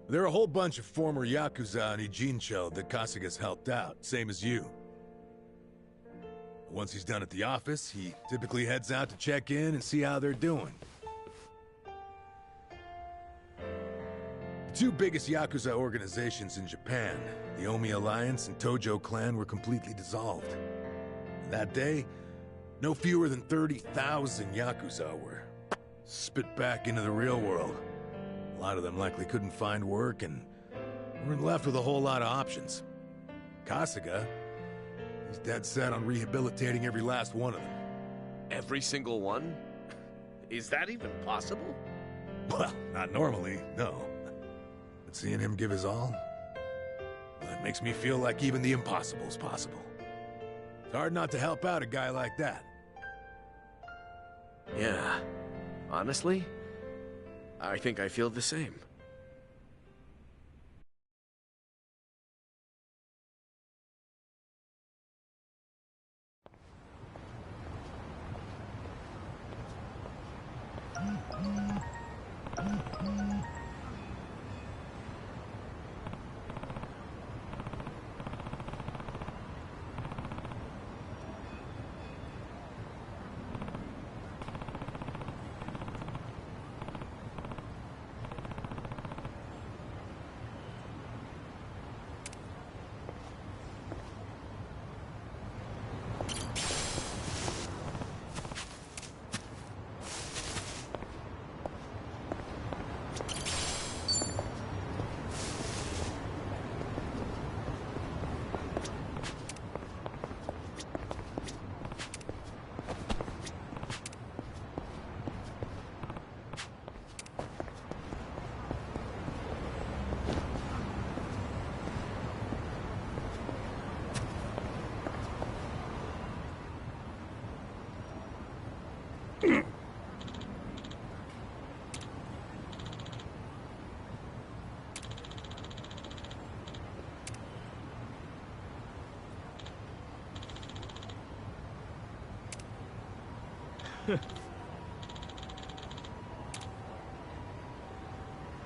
There are a whole bunch of former Yakuza in Ijincho that Kasuga's helped out, same as you. Once he's done at the office, he typically heads out to check in and see how they're doing. The two biggest Yakuza organizations in Japan, the Omi Alliance and Tojo Clan, were completely dissolved. And that day, no fewer than 30,000 Yakuza were spit back into the real world. A lot of them likely couldn't find work and weren't left with a whole lot of options. Kasuga, he's dead set on rehabilitating every last one of them. Every single one? Is that even possible? Well, not normally, no. But seeing him give his all, well, it makes me feel like even the impossible's possible. It's hard not to help out a guy like that. Yeah. Honestly, I think I feel the same.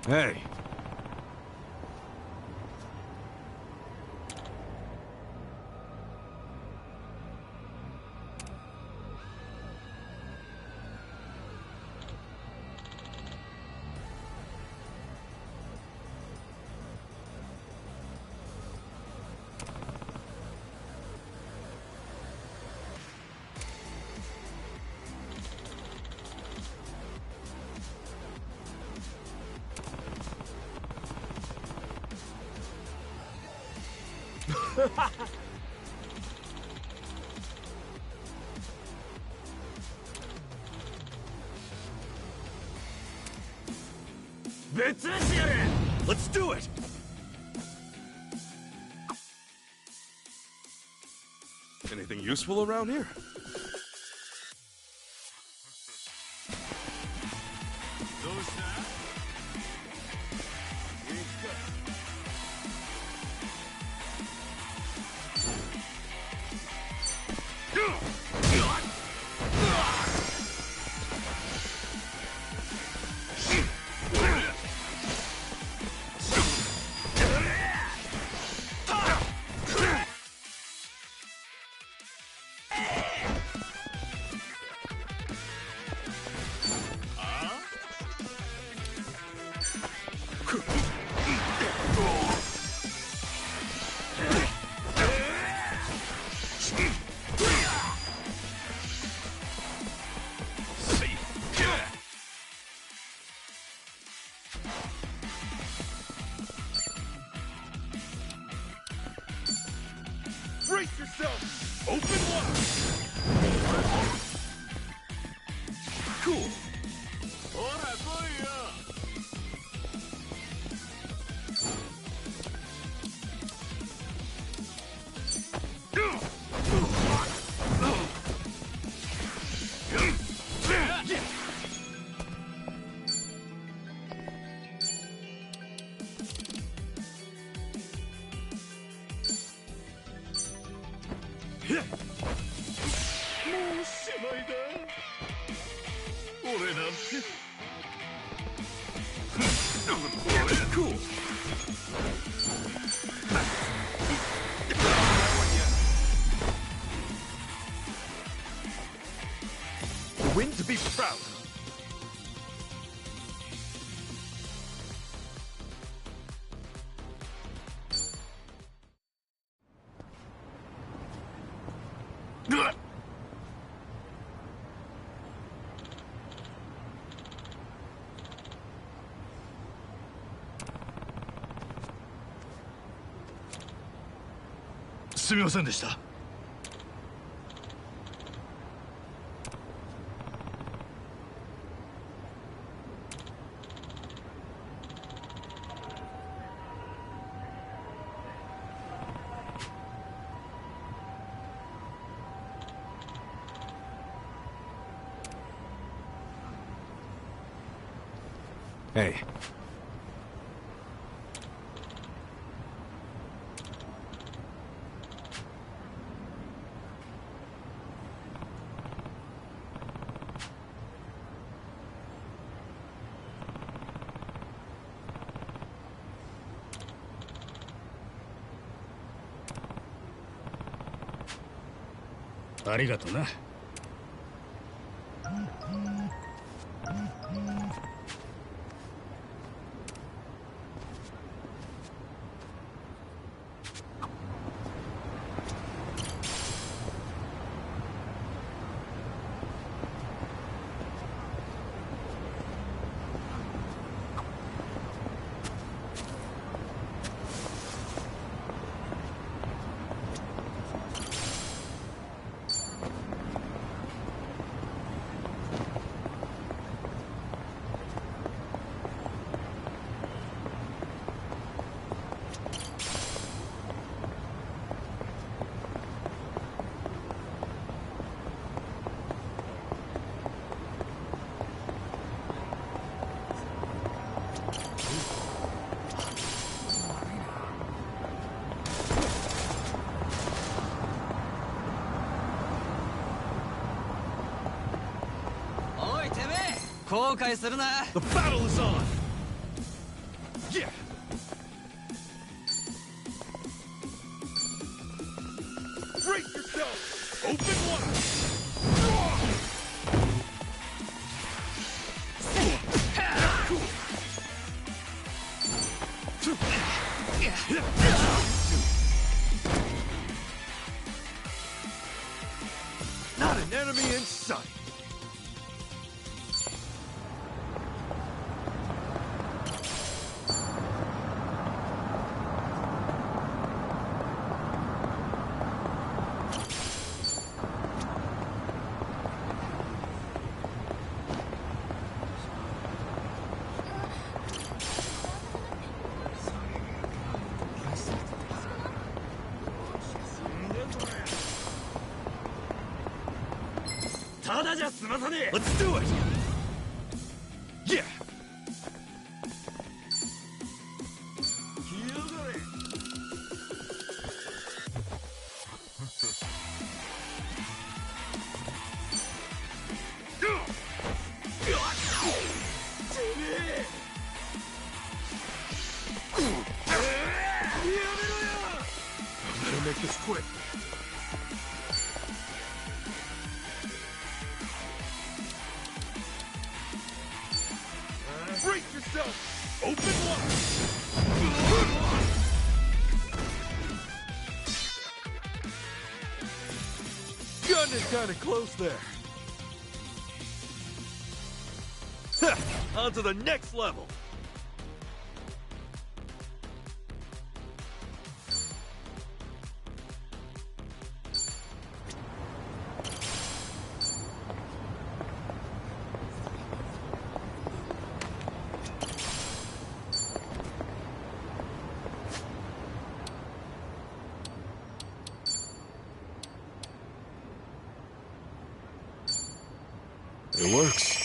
Hey. Let's do it! Anything useful around here? Brace yourself! Open wide! Cool! Cool. すみませんでした。Hey.ありがとな。後悔するな。 The battle is on! Yeah! Brace yourself! Open wide! Not an enemy in sight! Let's do it! Yeah! Better make this quick. Brace yourself! Open wide! Gun is kinda close there. On to the next level! It works.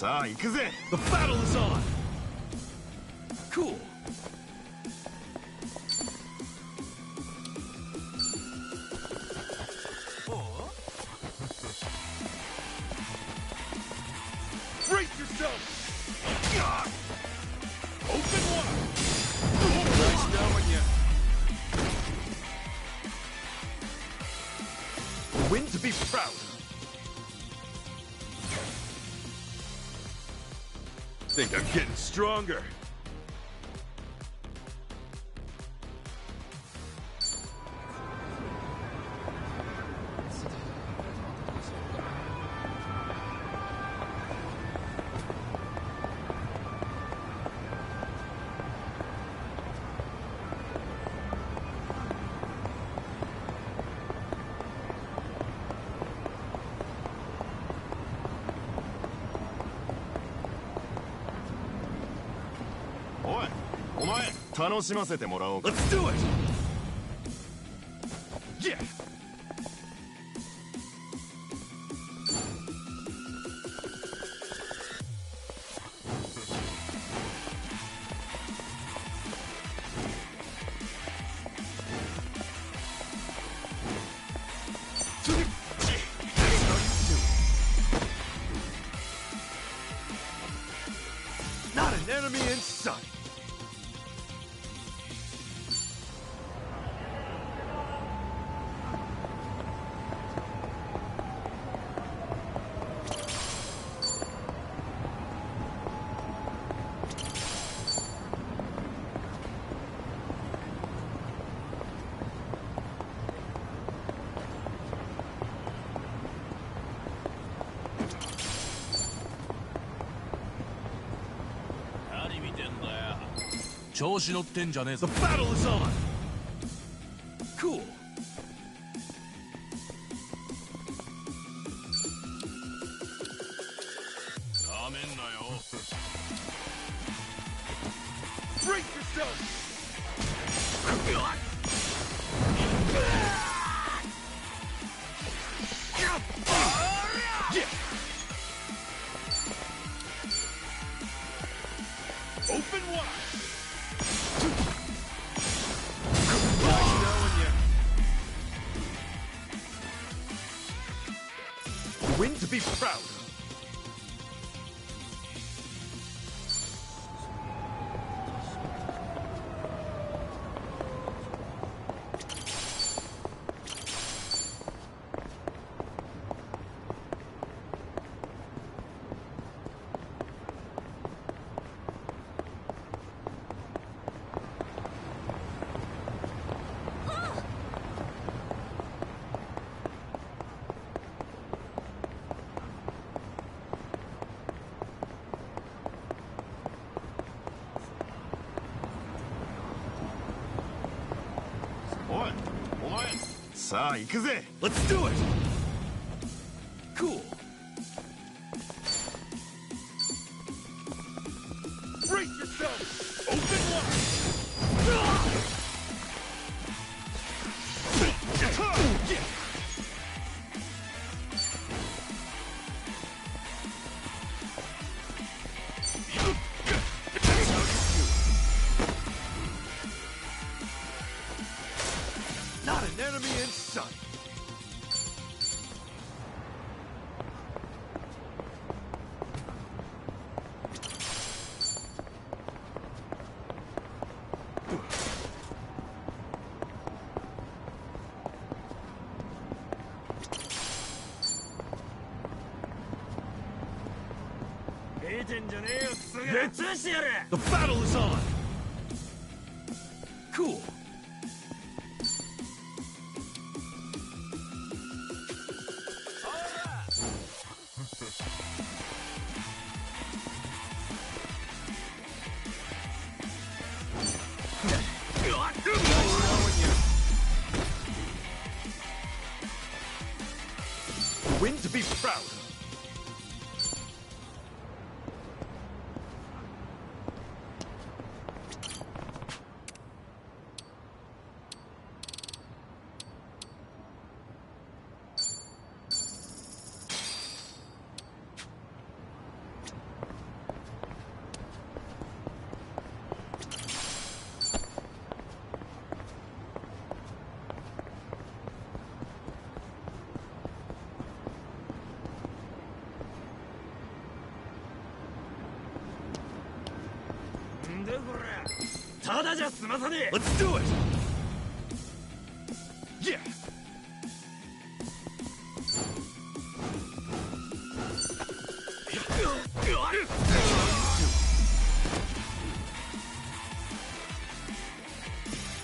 さあ行くぜ The battle is on! Cool! Brace yourself! Open wide! Nice knowing you. Win to be proud. Think I'm getting stronger. Let's do it! Yeah! Not an enemy in sight! The battle is on! Cool! Brace yourself! Yeah! Open wide! Nice knowing you. Win to be proud of. Let's do it! Cool! Brace yourself! Open wide! Yeah! Not an enemy in sight! The battle is on! Cool! Win to be proud of. ただじゃ済まさねえ Let's do it! Yeah!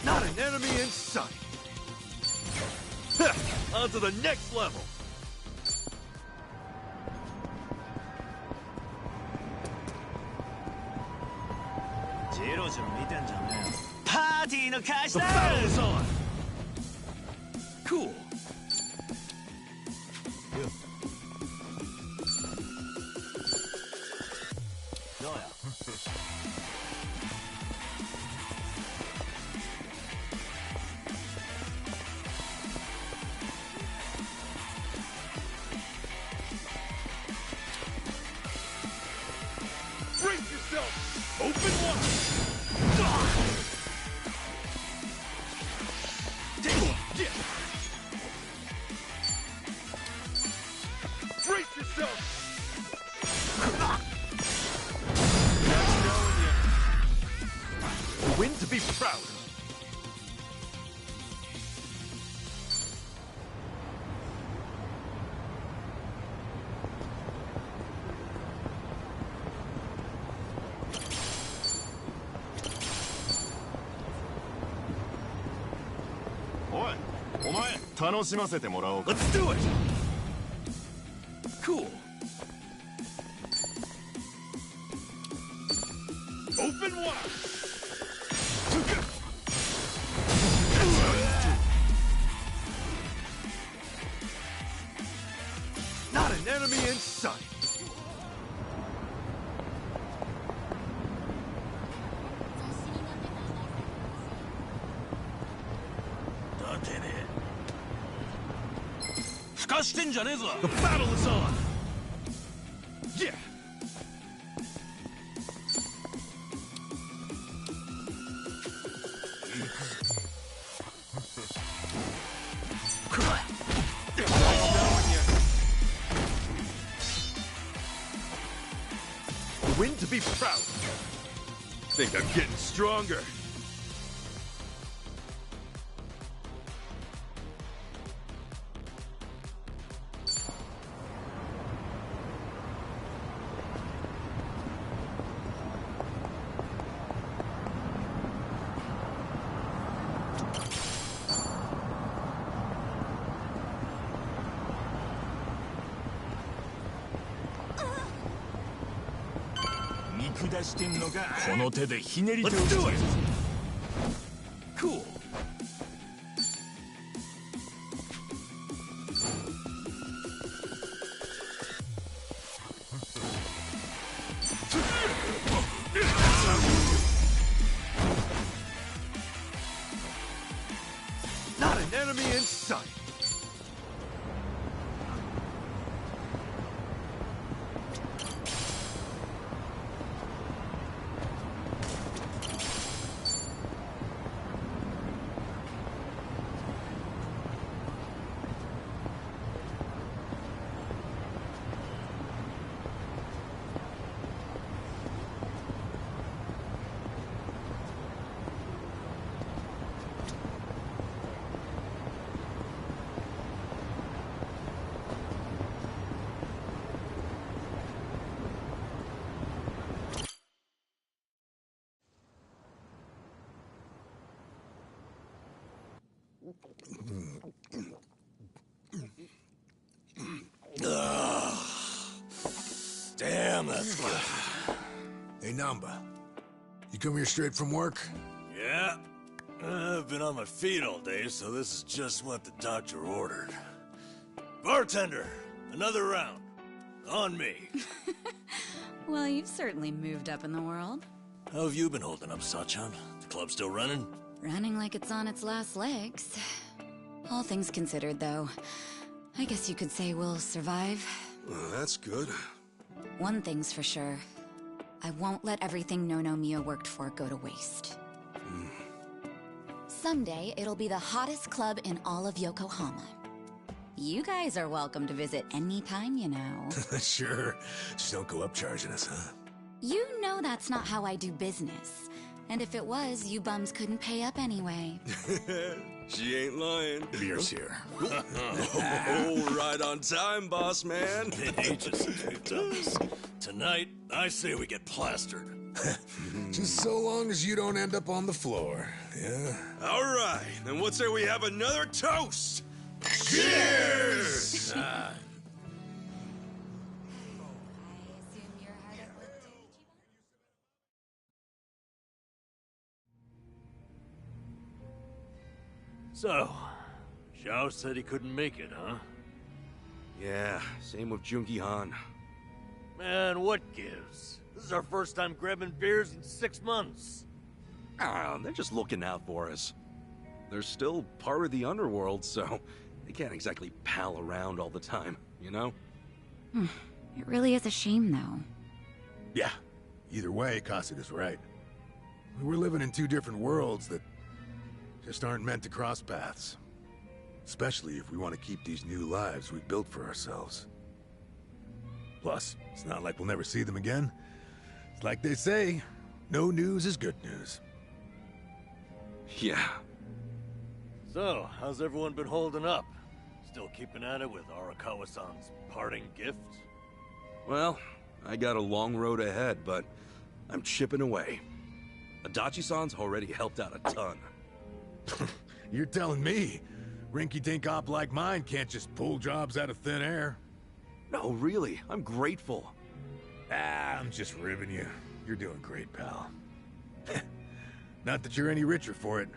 Not an enemy in sight! On to the next level! ジロジロ見てんじゃねえよ。パーティーの開始 The だ battle is on! Cool! どうや Brace yourself! Open wide! Take one! Yeah! Brace yourself! That's knowing you. A win to be proud of. Let's do it! Cool! Open wide! Not an enemy in sight! The battle is on! Yeah! A win to be proud of. Think I'm getting stronger. Let's do it! Cool! Not an enemy in sight! Damn, that's good. Hey, Namba. You come here straight from work? Yeah. I've been on my feet all day, so this is just what the doctor ordered. Bartender, another round. On me. Well, you've certainly moved up in the world. How have you been holding up, Sachan? The club still running? Running like it's on its last legs. All things considered, though, I guess you could say we'll survive. Well, that's good. One thing's for sure. I won't let everything No No Mio worked for go to waste. Someday, it'll be the hottest club in all of Yokohama. You guys are welcome to visit anytime, you know. Sure. Just don't go up charging us, huh? You know that's not how I do business. And if it was, you bums couldn't pay up anyway. She ain't lying. Beer's here. Oh, right on time, boss man. Been ages since we've done this. Tonight, I say we get plastered. Just so long as you don't end up on the floor, yeah? All right, then what say we have another toast? Cheers! So, Zhao said he couldn't make it, huh? Yeah, same with Junki Han. Man, what gives? This is our first time grabbing beers in 6 months. Ah, they're just looking out for us. They're still part of the underworld, so they can't exactly pal around all the time, you know? It really is a shame, though. Yeah. Either way, Kasuga's right. We're living in two different worlds that just aren't meant to cross paths. Especially if we want to keep these new lives we've built for ourselves. Plus, it's not like we'll never see them again. It's like they say, no news is good news. Yeah. So, how's everyone been holding up? Still keeping at it with Arakawa-san's parting gift? Well, I got a long road ahead, but I'm chipping away. Adachi-san's already helped out a ton. You're telling me rinky-dink op like mine can't just pull jobs out of thin air? No, really, I'm grateful. Ah, I'm just ribbing you. You're doing great, pal. Not that you're any richer for it.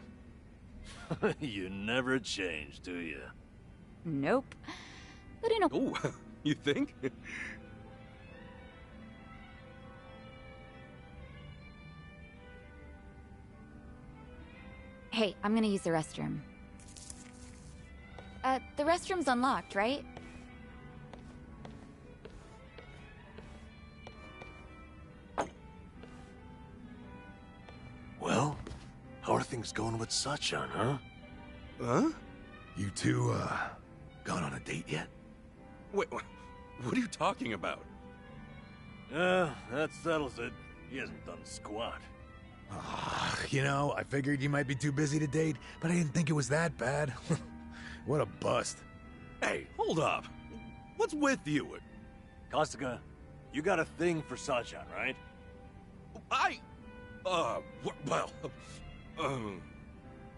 You never change, do you? Nope. But in a... Oh, you think? Hey, I'm gonna use the restroom. The restroom's unlocked, right? Well, how are things going with Sachan, huh? Huh? You two, gone on a date yet? Wait, what are you talking about? That settles it. He hasn't done squat. You know, I figured you might be too busy to date, but I didn't think it was that bad. What a bust. Hey, hold up. What's with you? Kasuga, you got a thing for Sachan, right? Well,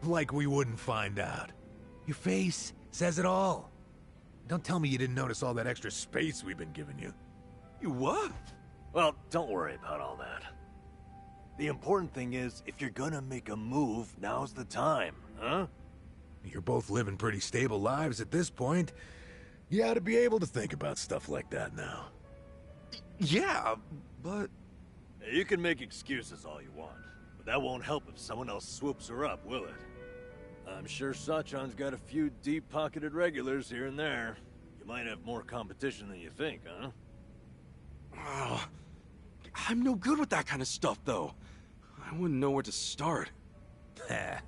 Like we wouldn't find out. Your face says it all. Don't tell me you didn't notice all that extra space we've been giving you. you what? Well, don't worry about all that. The important thing is, if you're gonna make a move, now's the time, huh? You're both living pretty stable lives at this point. You ought to be able to think about stuff like that now. Yeah, but... You can make excuses all you want, but that won't help if someone else swoops her up, will it? I'm sure Sachan's got a few deep-pocketed regulars here and there. You might have more competition than you think, huh? Oh, I'm no good with that kind of stuff, though. I wouldn't know where to start. Yeah,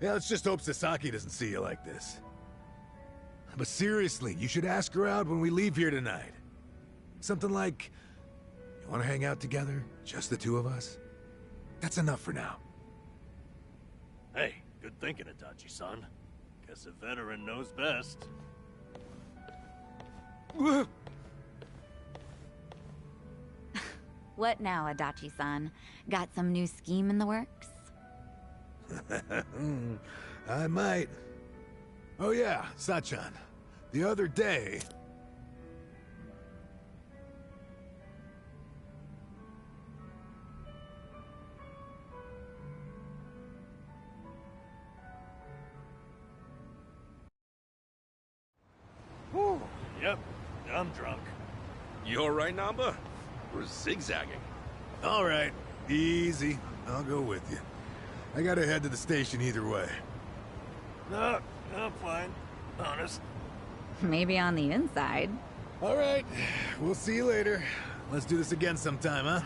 let's just hope Sasaki doesn't see you like this. But seriously, you should ask her out when we leave here tonight. Something like, you want to hang out together? Just the two of us? That's enough for now. Hey, good thinking, Itachi-san. Guess a veteran knows best. What now, Adachi-san? Got some new scheme in the works? I might. Oh yeah, Sachan. The other day... Whew. Yep, I'm drunk. You alright, Namba? We're zigzagging. All right, easy. I'll go with you. I gotta head to the station either way. No, I'm fine. Honest. Maybe on the inside. All right, we'll see you later. Let's do this again sometime, huh?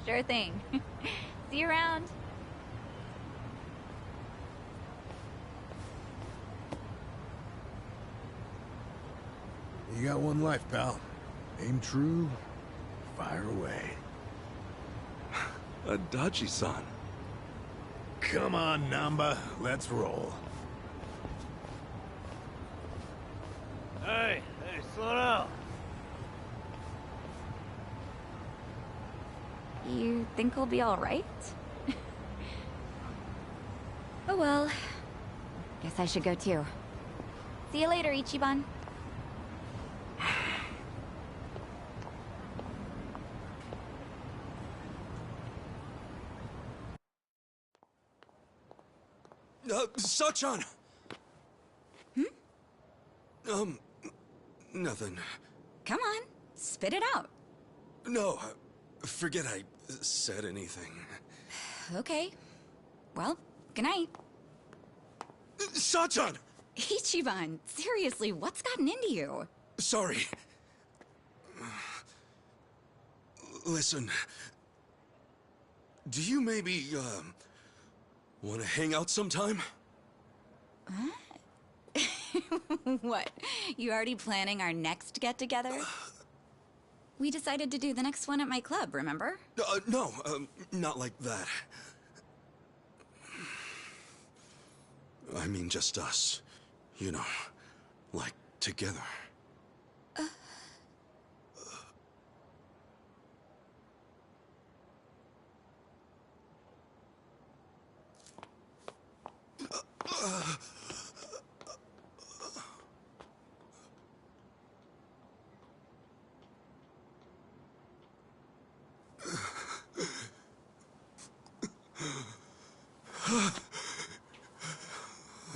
Sure thing. See you around. You got one life, pal. Aim true, fire away. Adachi-san. Come on, Namba. Let's roll. Hey, slow down. You think we'll be alright? Oh well. Guess I should go too. See you later, Ichiban. Sachan! Nothing. Come on, spit it out. No, forget I said anything. Okay. Well, good night. Sachan! Ichiban, seriously, what's gotten into you? Sorry. Listen. Do you maybe, want to hang out sometime? Huh? What? You already planning our next get-together? We decided to do the next one at my club, remember? No, not like that. I mean just us. You know, like together.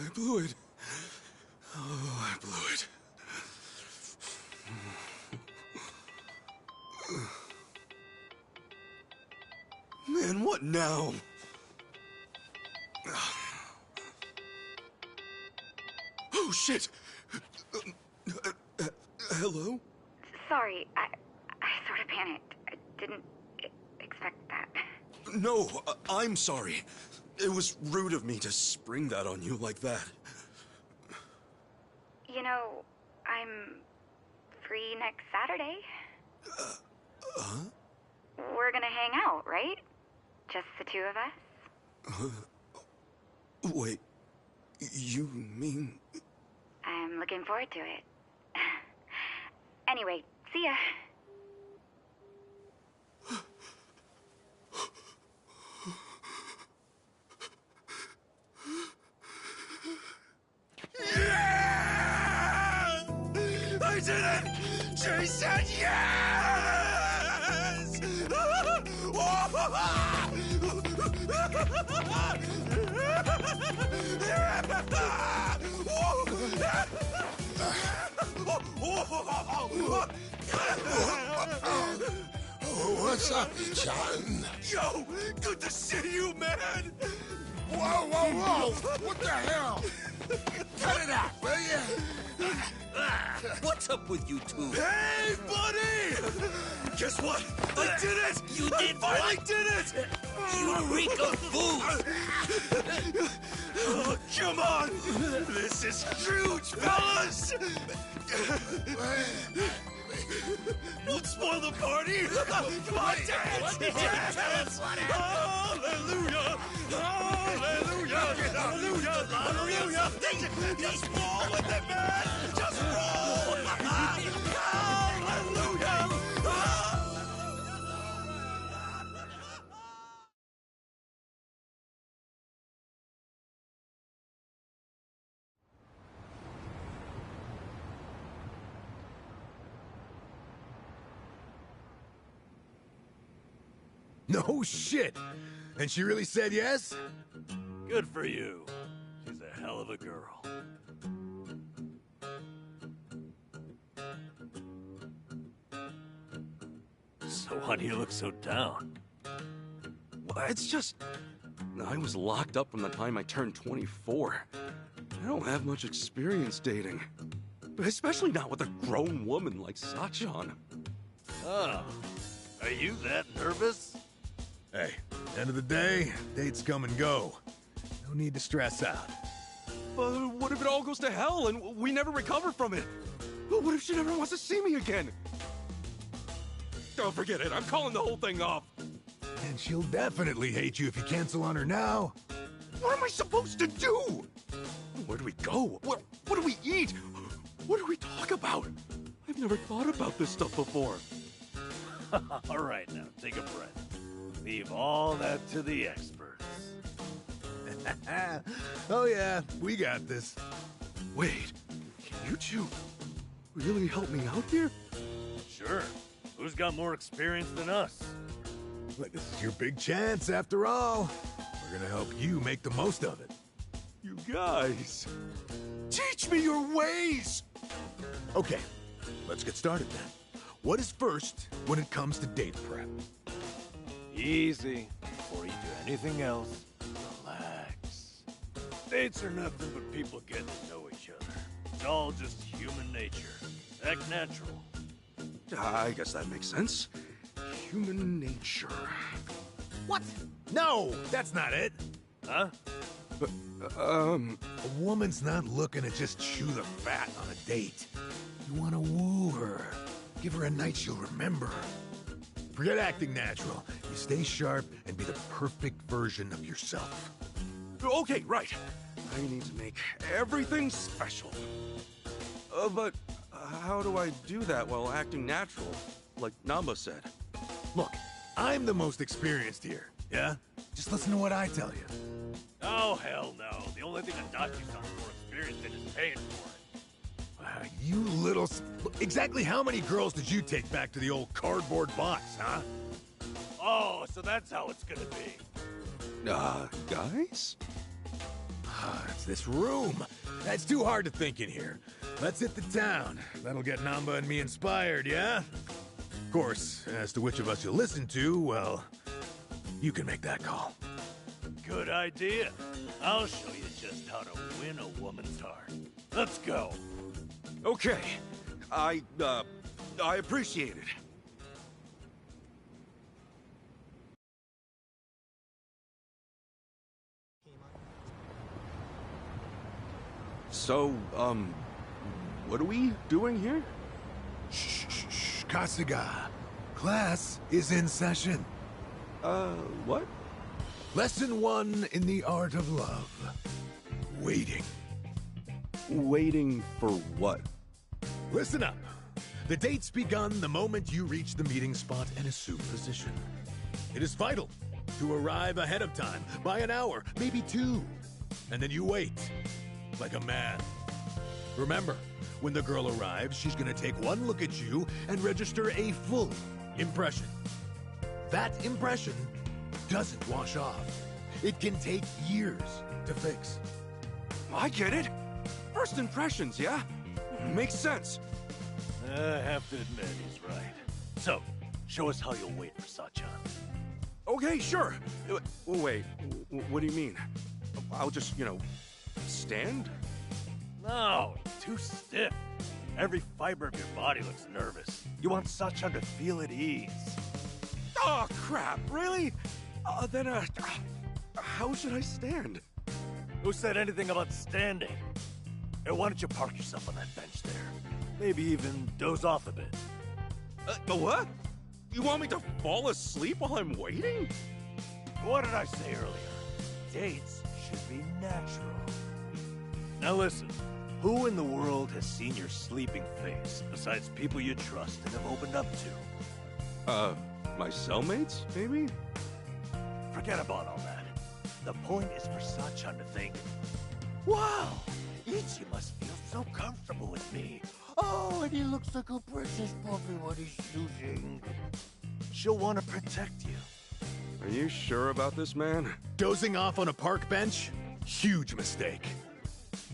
I blew it. Oh, I blew it. Man, what now? Oh, shit! Hello? Sorry, I sort of panicked. I didn't expect that. No, I'm sorry. It was rude of me to spring that on you like that. You know, I'm free next Saturday. We're gonna hang out, right? Just the two of us? Wait, you mean... I'm looking forward to it. Anyway, see ya. I did it! She said yes! What's up, John? Yo, good to see you, man! Whoa, whoa, whoa! What the hell? Cut it out, will you? What's up with you two? Hey, buddy! Guess what? I did it! You did I finally what? did it! You reek of food! Oh, come on! This is huge, fellas! Don't spoil the party! Come on, dance! Dance! Hallelujah! Hallelujah! Hallelujah! Hallelujah! Just roll with it, man! Just roll! Hallelujah! No shit! And she really said yes? Good for you. She's a hell of a girl. So why do you look so down? Well, it's just... I was locked up from the time I turned 24. I don't have much experience dating. But especially not with a grown woman like Sachan. Oh, are you that nervous? Hey, end of the day, dates come and go. No need to stress out. But what if it all goes to hell and we never recover from it? What if she never wants to see me again? Don't forget it. I'm calling the whole thing off. And she'll definitely hate you if you cancel on her now. What am I supposed to do? Where do we go? What do we eat? What do we talk about? I've never thought about this stuff before. All right, now, take a breath. Leave all that to the experts. Oh yeah, we got this. Wait, can you two really help me out here? Sure. Who's got more experience than us? Look, this is your big chance after all. We're gonna help you make the most of it. You guys, teach me your ways! Okay, let's get started then. What is first when it comes to date prep? Easy. Before you do anything else, relax. Dates are nothing but people getting to know each other. It's all just human nature. Act natural. I guess that makes sense. Human nature. What? No, that's not it. Huh? A woman's not looking to just chew the fat on a date. You want to woo her. Give her a night she'll remember. Forget acting natural. You stay sharp and be the perfect version of yourself. Okay, right. I need to make everything special. But how do I do that while acting natural, like Namba said? Look, I'm the most experienced here, yeah? Just listen to what I tell you. Oh, hell no. The only thing a Dachi-san's more experienced in is paying for it. You little... Exactly how many girls did you take back to the old cardboard box, huh? Oh, so that's how it's gonna be. Guys? It's this room. It's too hard to think in here. Let's hit the town. That'll get Namba and me inspired, yeah? Of course, as to which of us you'll listen to, well, you can make that call. Good idea. I'll show you just how to win a woman's heart. Let's go. Okay. I appreciate it. So, what are we doing here? Shh, Kasuga. Class is in session. What? Lesson 1 in the art of love. Waiting. Waiting for what? Listen up. The date's begun the moment you reach the meeting spot and assume position. It is vital to arrive ahead of time, by an hour, maybe 2. And then you wait, like a man. Remember, when the girl arrives, she's gonna take one look at you and register a full impression. That impression doesn't wash off. It can take years to fix. I get it. First impressions, yeah? Makes sense. I have to admit, he's right. So, show us how you'll wait for Sachan. Okay, sure. Wait, what do you mean? I'll just, stand? No, too stiff. Every fiber of your body looks nervous. You want Sachan to feel at ease. Oh, crap, really? Then, how should I stand? Who said anything about standing? Hey, why don't you park yourself on that bench there? Maybe even doze off a bit. What? You want me to fall asleep while I'm waiting? What did I say earlier? Dates should be natural. Now listen, who in the world has seen your sleeping face, besides people you trust and have opened up to? My cellmates, maybe? Forget about all that. The point is for Sachan to think, wow, Ichi must feel so comfortable with me. Oh, and he looks like a precious puppy when he's snoozing. She'll want to protect you. Are you sure about this, man? Dozing off on a park bench? Huge mistake.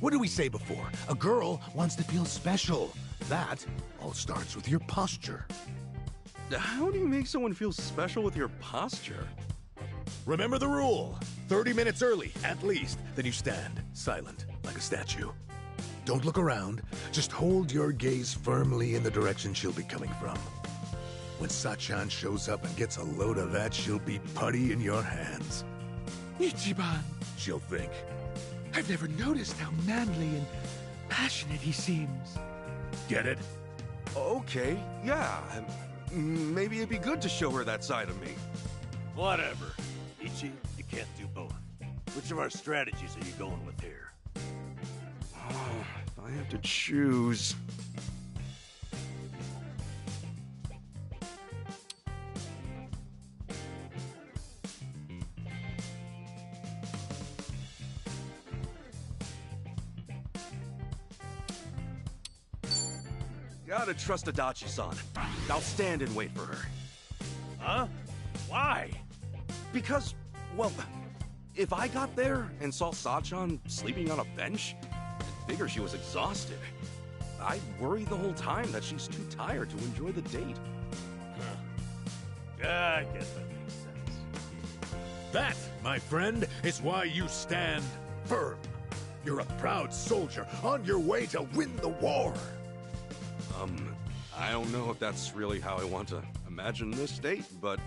What did we say before? A girl wants to feel special. That all starts with your posture. How do you make someone feel special with your posture? Remember the rule. 30 minutes early, at least. Then you stand, silent, like a statue. Don't look around. Just hold your gaze firmly in the direction she'll be coming from. When Sachan shows up and gets a load of that, she'll be putty in your hands. Ichiban, She'll think. I've never noticed how manly and passionate he seems. Get it? Okay, yeah. Maybe it'd be good to show her that side of me. Whatever. Ichi, you can't do both. Which of our strategies are you going with here? Oh, if I have to choose... Gotta trust Adachi-san. I'll stand and wait for her. Huh? Why? Because, well, if I got there and saw Sachan sleeping on a bench, I'd figure she was exhausted. I'd worry the whole time that she's too tired to enjoy the date. I guess that makes sense. That, my friend, is why you stand firm. You're a proud soldier on your way to win the war. I don't know if that's really how I want to imagine this date, but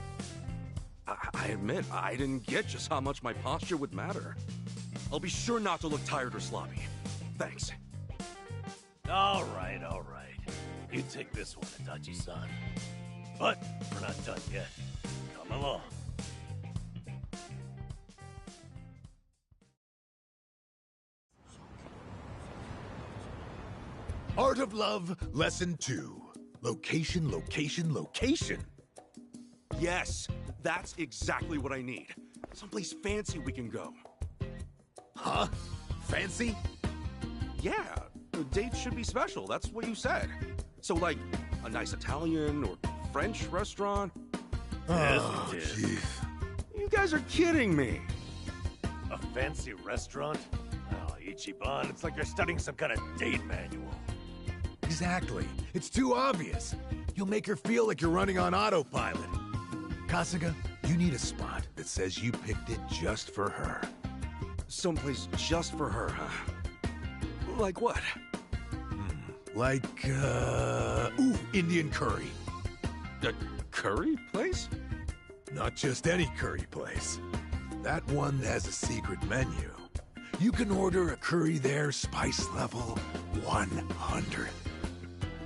I admit I didn't get just how much my posture would matter. I'll be sure not to look tired or sloppy. Thanks. All right. You take this one, Adachi-san. But we're not done yet. Come along. Art of Love, Lesson 2. Location, location, location. Yes, that's exactly what I need. Someplace fancy we can go. Huh? Fancy? Yeah, the date should be special. That's what you said. So, like, a nice Italian or French restaurant? Oh, jeez. You guys are kidding me. A fancy restaurant? Oh, Ichiban, it's like you're studying some kind of date manual. Exactly. It's too obvious. You'll make her feel like you're running on autopilot. Kasuga, you need a spot that says you picked it just for her. Someplace just for her, huh? Like what? Like, Indian curry. A curry place? Not just any curry place. That one has a secret menu. You can order a curry there, spice level 100.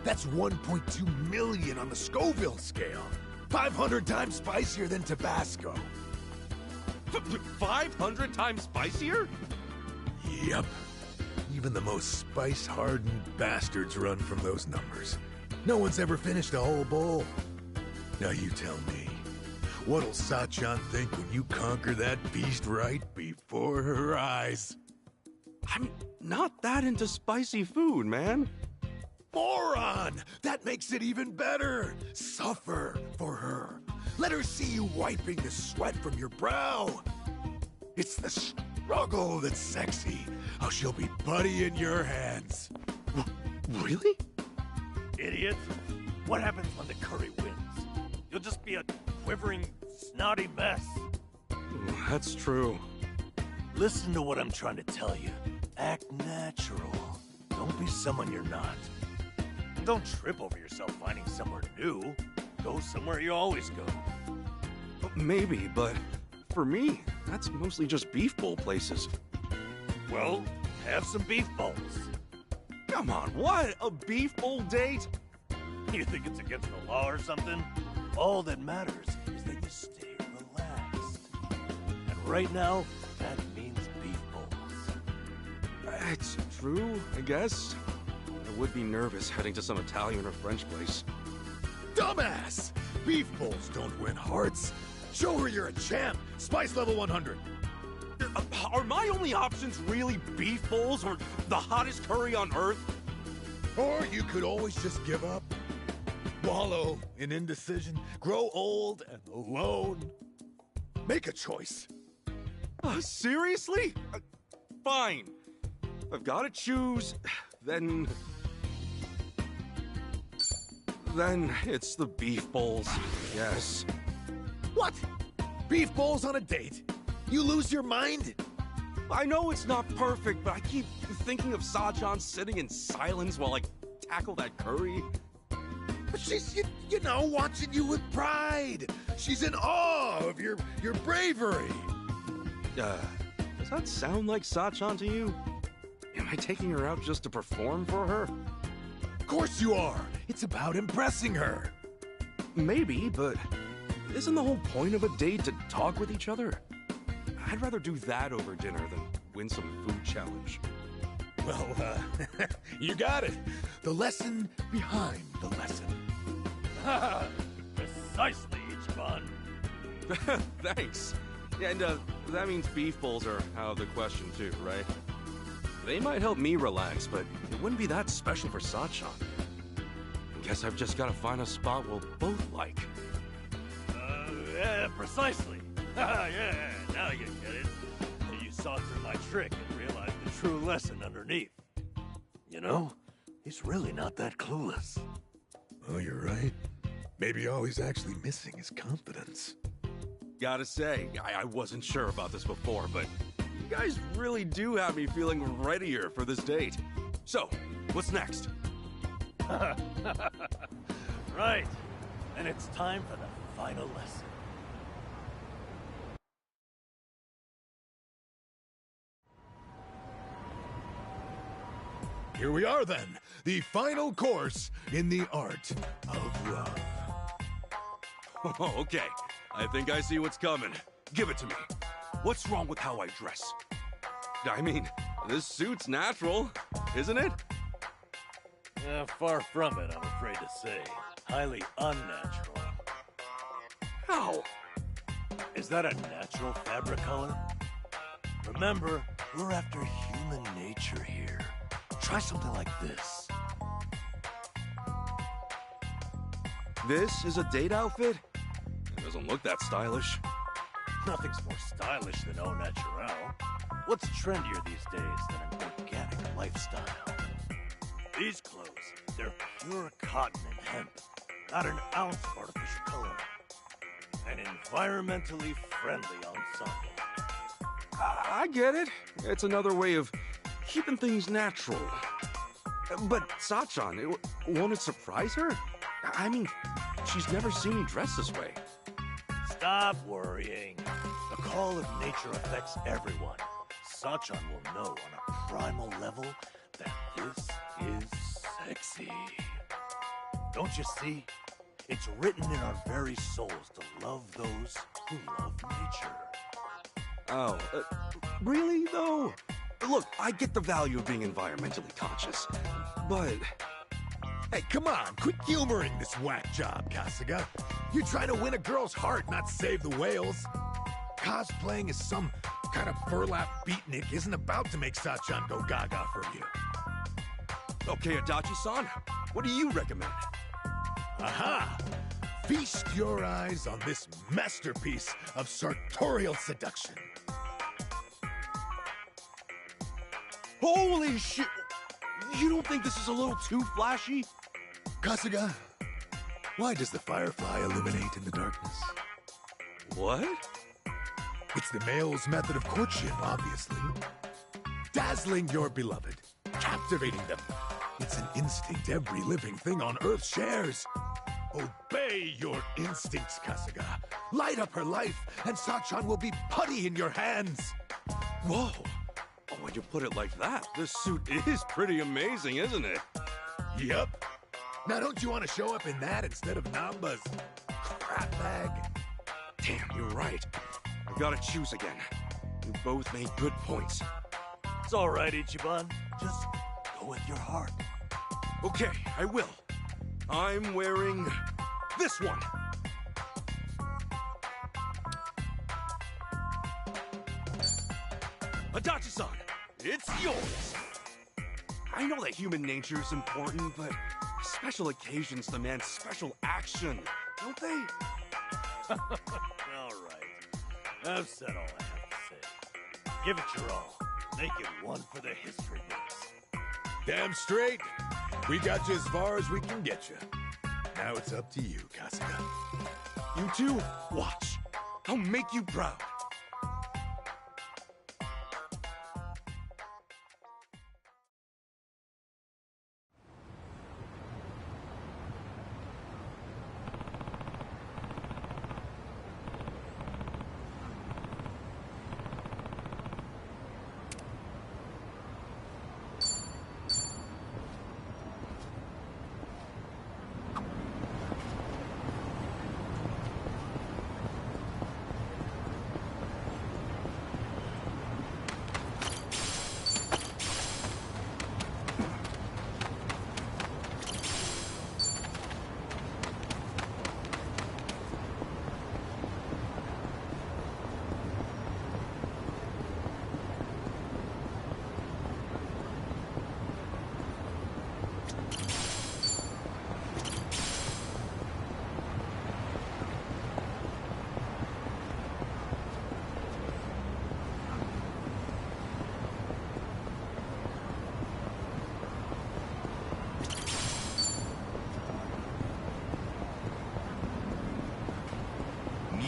That's 1.2 million on the Scoville scale. 500 times spicier than Tabasco. 500 times spicier? Yep. Even the most spice-hardened bastards run from those numbers. No one's ever finished a whole bowl. Now you tell me, what'll Sachan think when you conquer that beast right before her eyes? I'm not that into spicy food, man. Moron! That makes it even better! Suffer for her. Let her see you wiping the sweat from your brow. It's the struggle that's sexy. How she'll be putty in your hands. Really? Idiot. What happens when the curry wins? You'll just be a quivering, snotty mess. That's true. Listen to what I'm trying to tell you. Act natural. Don't be someone you're not. Don't trip over yourself finding somewhere new. Go somewhere you always go. Maybe, but for me, that's mostly just beef bowl places. Well, have some beef bowls. Come on, what? A beef bowl date? You think it's against the law or something? All that matters is that you stay relaxed. And right now, that means beef bowls. It's true, I guess. I would be nervous heading to some Italian or French place. Dumbass! Beef bowls don't win hearts. Show her you're a champ. Spice level 100. Are my only options really beef bowls or the hottest curry on earth? Or you could always just give up. Wallow in indecision. Grow old and alone. Make a choice. Seriously? Fine. I've got to choose, then it's the beef bowls, yes. What? Beef bowls on a date? You lose your mind? I know it's not perfect, but I keep thinking of Sachan sitting in silence while I tackle that curry. But she's, you know, watching you with pride. She's in awe of your bravery. Does that sound like Sachan to you? Am I taking her out just to perform for her? Of course you are. It's about impressing her. Maybe, but isn't the whole point of a date to talk with each other? I'd rather do that over dinner than win some food challenge. Well, you got it. The lesson behind the lesson. Precisely, Ichiban. Thanks. Yeah, and that means beef bowls are out of the question too, right? They might help me relax, but it wouldn't be that special for Sachan. Guess I've just got to find a spot we'll both like. Yeah, precisely. Yeah, now you get it. You saw through my trick and realized the true lesson underneath. You know, he's really not that clueless. Oh, you're right. Maybe all he's actually missing is confidence. Gotta say, I wasn't sure about this before, but you guys really do have me feeling readier for this date. So, what's next? Right. And it's time for the final lesson. Here we are then, the final course in the art of love. Oh, okay. I think I see what's coming. Give it to me. What's wrong with how I dress? I mean, this suit's natural, isn't it? Far from it, I'm afraid to say. Highly unnatural. How? Is that a natural fabric color? Remember, we're after human nature here. Try something like this. This is a date outfit? It doesn't look that stylish. Nothing's more stylish than au naturel. What's trendier these days than an organic lifestyle? These clothes, they're pure cotton and hemp. Not an ounce of artificial color. An environmentally friendly ensemble. I get it. It's another way of keeping things natural. But Sachan, won't it surprise her? I mean, she's never seen me dress this way. Stop worrying. The call of nature affects everyone. Sachan will know on a primal level that this is sexy. Don't you see? It's written in our very souls to love those who love nature. Oh, really though? Look, I get the value of being environmentally conscious, but... Hey, come on, quit humoring this whack job, Kasuga. You're trying to win a girl's heart, not save the whales. Cosplaying as some kind of burlap beatnik isn't about to make Sachan go gaga for you. Okay, Adachi-san, what do you recommend? Aha! Feast your eyes on this masterpiece of sartorial seduction. Holy shit! You don't think this is a little too flashy? Kasuga, why does the firefly illuminate in the darkness? What? It's the male's method of courtship, obviously. Dazzling your beloved, captivating them. It's an instinct every living thing on Earth shares. Obey your instincts, Kasuga. Light up her life, and Sachan will be putty in your hands. Whoa! Oh, when you put it like that, this suit is pretty amazing, isn't it? Yup. Now don't you want to show up in that instead of Namba's crap bag? Damn, you're right. I gotta choose again. You both made good points. It's all right, Ichiban. Just go with your heart. Okay, I will. I'm wearing this one. Adachi-san, it's yours. I know that human nature is important, but special occasions demand special action, don't they? All right. I've said all I have to say. Give it your all. Make it one for the history books. Damn straight. We got you as far as we can get you. Now it's up to you, Kasuga. You two, watch. I'll make you proud.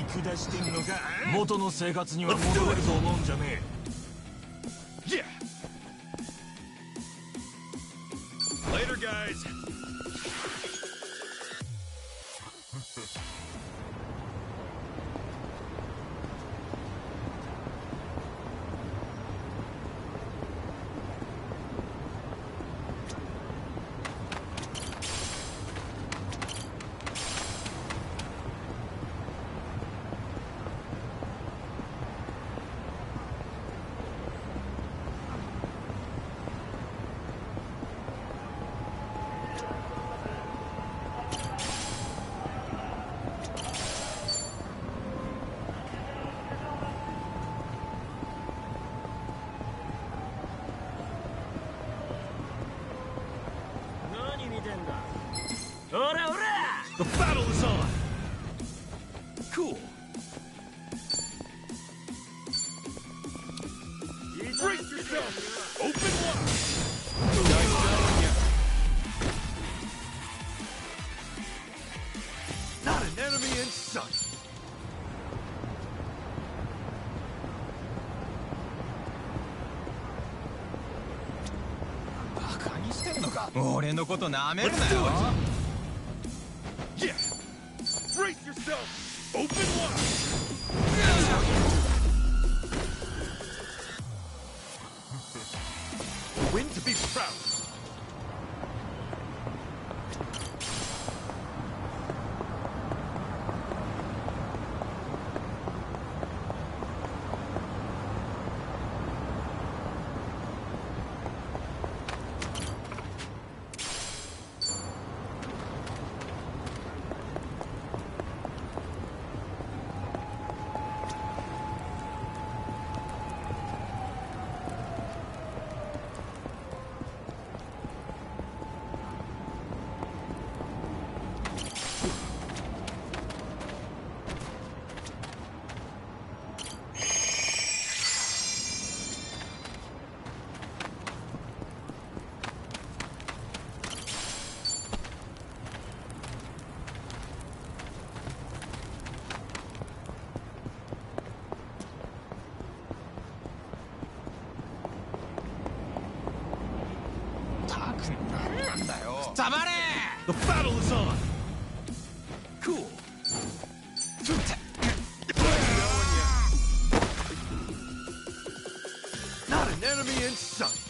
下してんのか。元の生活には戻れると思うんじゃねえ。Yeah. Later, guys. The battle is on! Cool. Brace yourself! Open wide! Nice showing ya. Not an enemy in sight. Yeah! Brace yourself! Open wide! Win to be proud. The battle is on! Cool. Not an enemy in sight.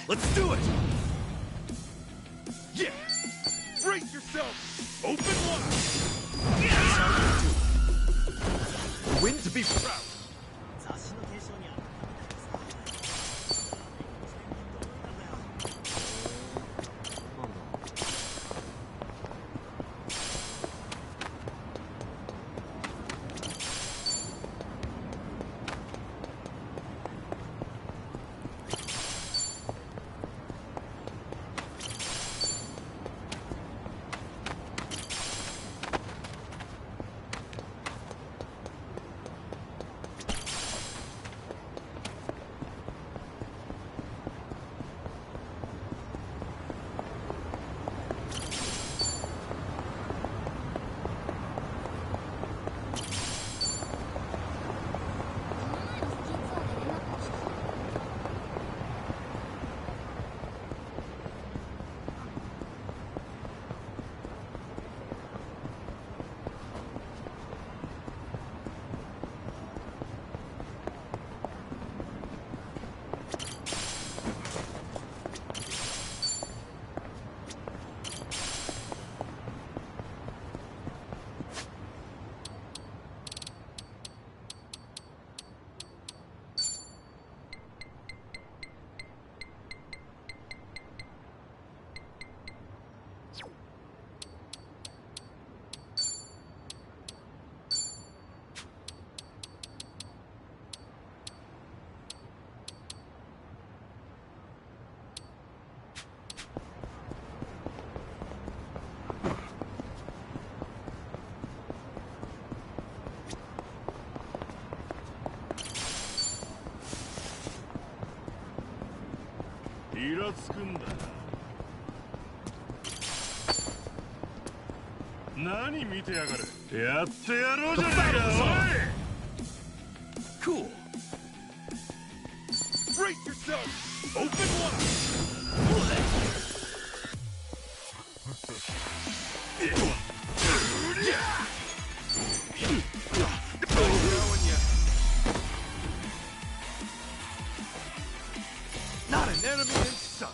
Let's do it! Yeah! Brace yourself! Open wide! Yeah! Win to be proud! イラつくんだ。何見てやがる。やってやろうじゃねえか、おい。Cool. Brace yourself. Open wide. Not an enemy in sight.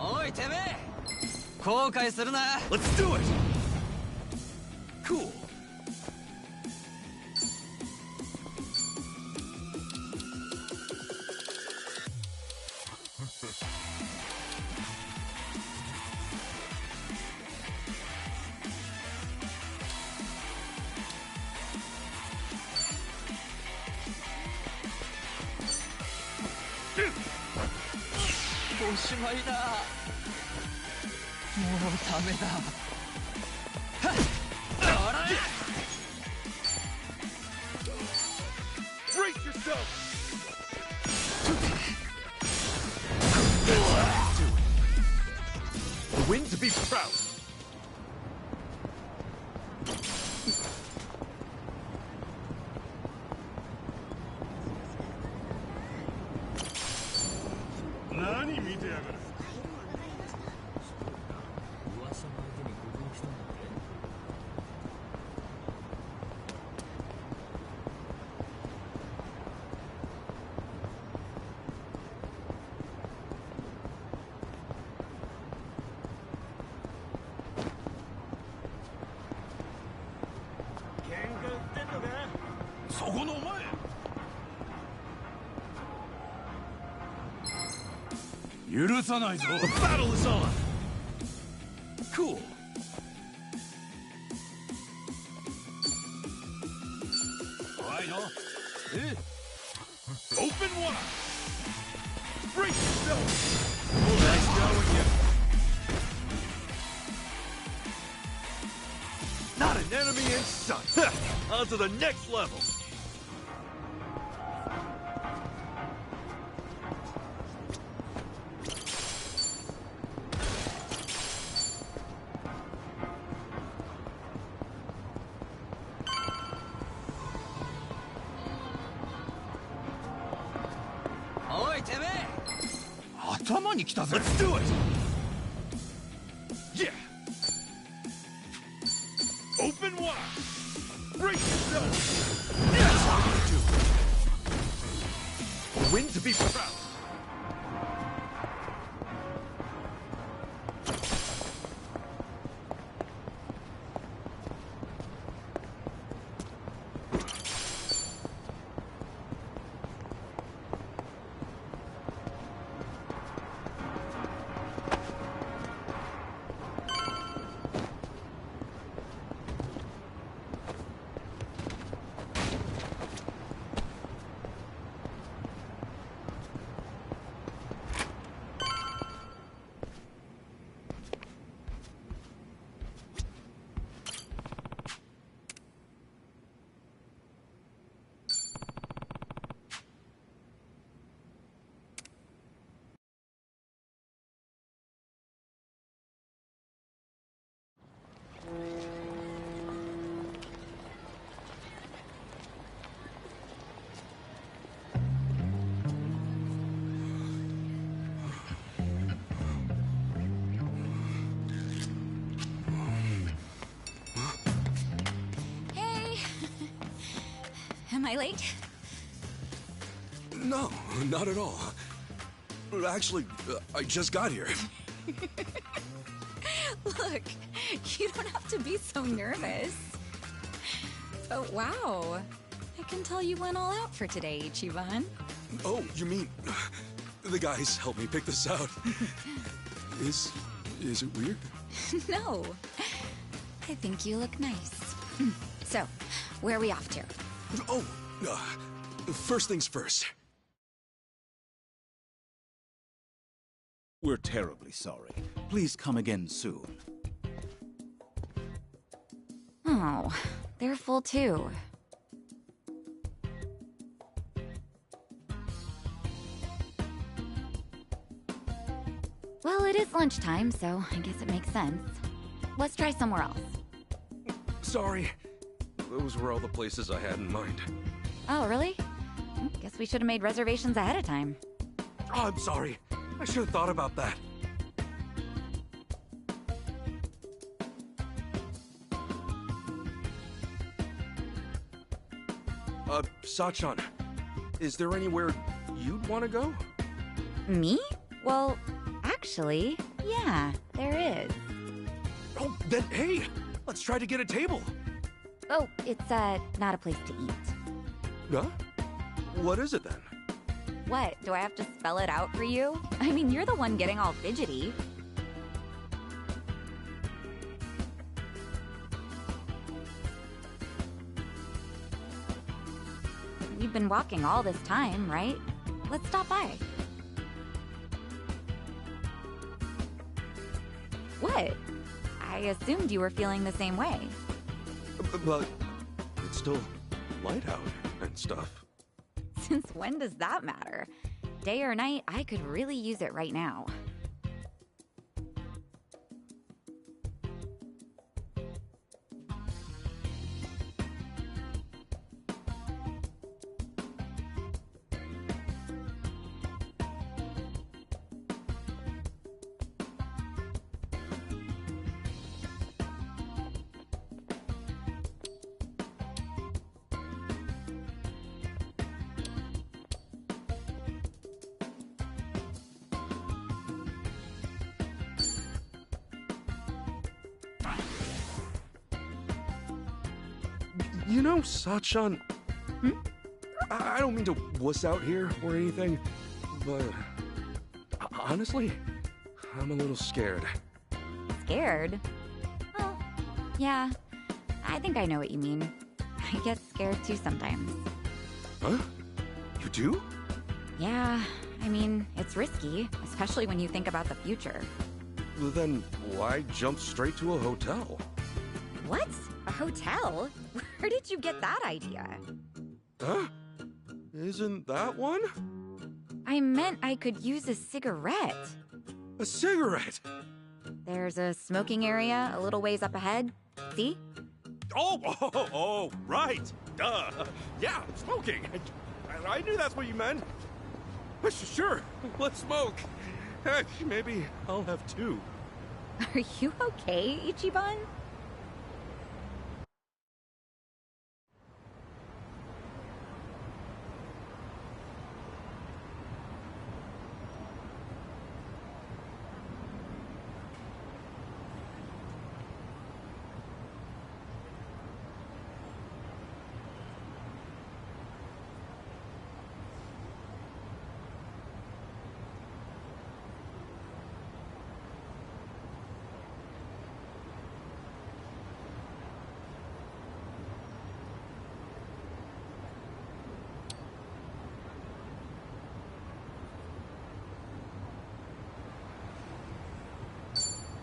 Oi, てめえ後悔するな。 Let's do it. Cool. Dude. おしまいだ。もうダメだ。はっ。おら。Brace yourself. A win to be proud. The battle is on. Cool. Open wide. Brace yourself. Nice knowing you. Not an enemy in sight. On to the next level. Let's do it! Yeah! Open wide! Brace yourself! That's how you do it! A win to be proud! Am I late? No, not at all. Actually, I just got here. Look, you don't have to be so nervous. But wow, I can tell you went all out for today, Ichiban. Oh, you mean the guys helped me pick this out? Is it weird? No, I think you look nice. So, where are we off to? Oh, first things first. We're terribly sorry. Please come again soon. Oh, they're full too. Well, it is lunchtime, so I guess it makes sense. Let's try somewhere else. Sorry. Those were all the places I had in mind. Oh, really? Guess we should have made reservations ahead of time. Oh, I'm sorry. I should have thought about that. Sachan, is there anywhere you'd want to go? Me? Well, actually, yeah, there is. Oh, then hey, let's try to get a table. Oh, it's, not a place to eat. Huh? What is it then? What, do I have to spell it out for you? I mean, you're the one getting all fidgety. You've been walking all this time, right? Let's stop by. What? I assumed you were feeling the same way. But it's still light out and stuff. Since when does that matter? Day or night, I could really use it right now. You know, Sachan, I don't mean to wuss out here or anything, but honestly, I'm a little scared. Scared? Well, yeah, I think I know what you mean. I get scared too sometimes. Huh? You do? Yeah, I mean, it's risky, especially when you think about the future. Then why jump straight to a hotel? What? A hotel? Where did you get that idea? Huh? Isn't that one? I meant I could use a cigarette. A cigarette? There's a smoking area a little ways up ahead. See? Oh, right. Duh. Yeah, smoking. I knew that's what you meant. Sure, let's smoke. Heck, maybe I'll have two. Are you okay, Ichiban?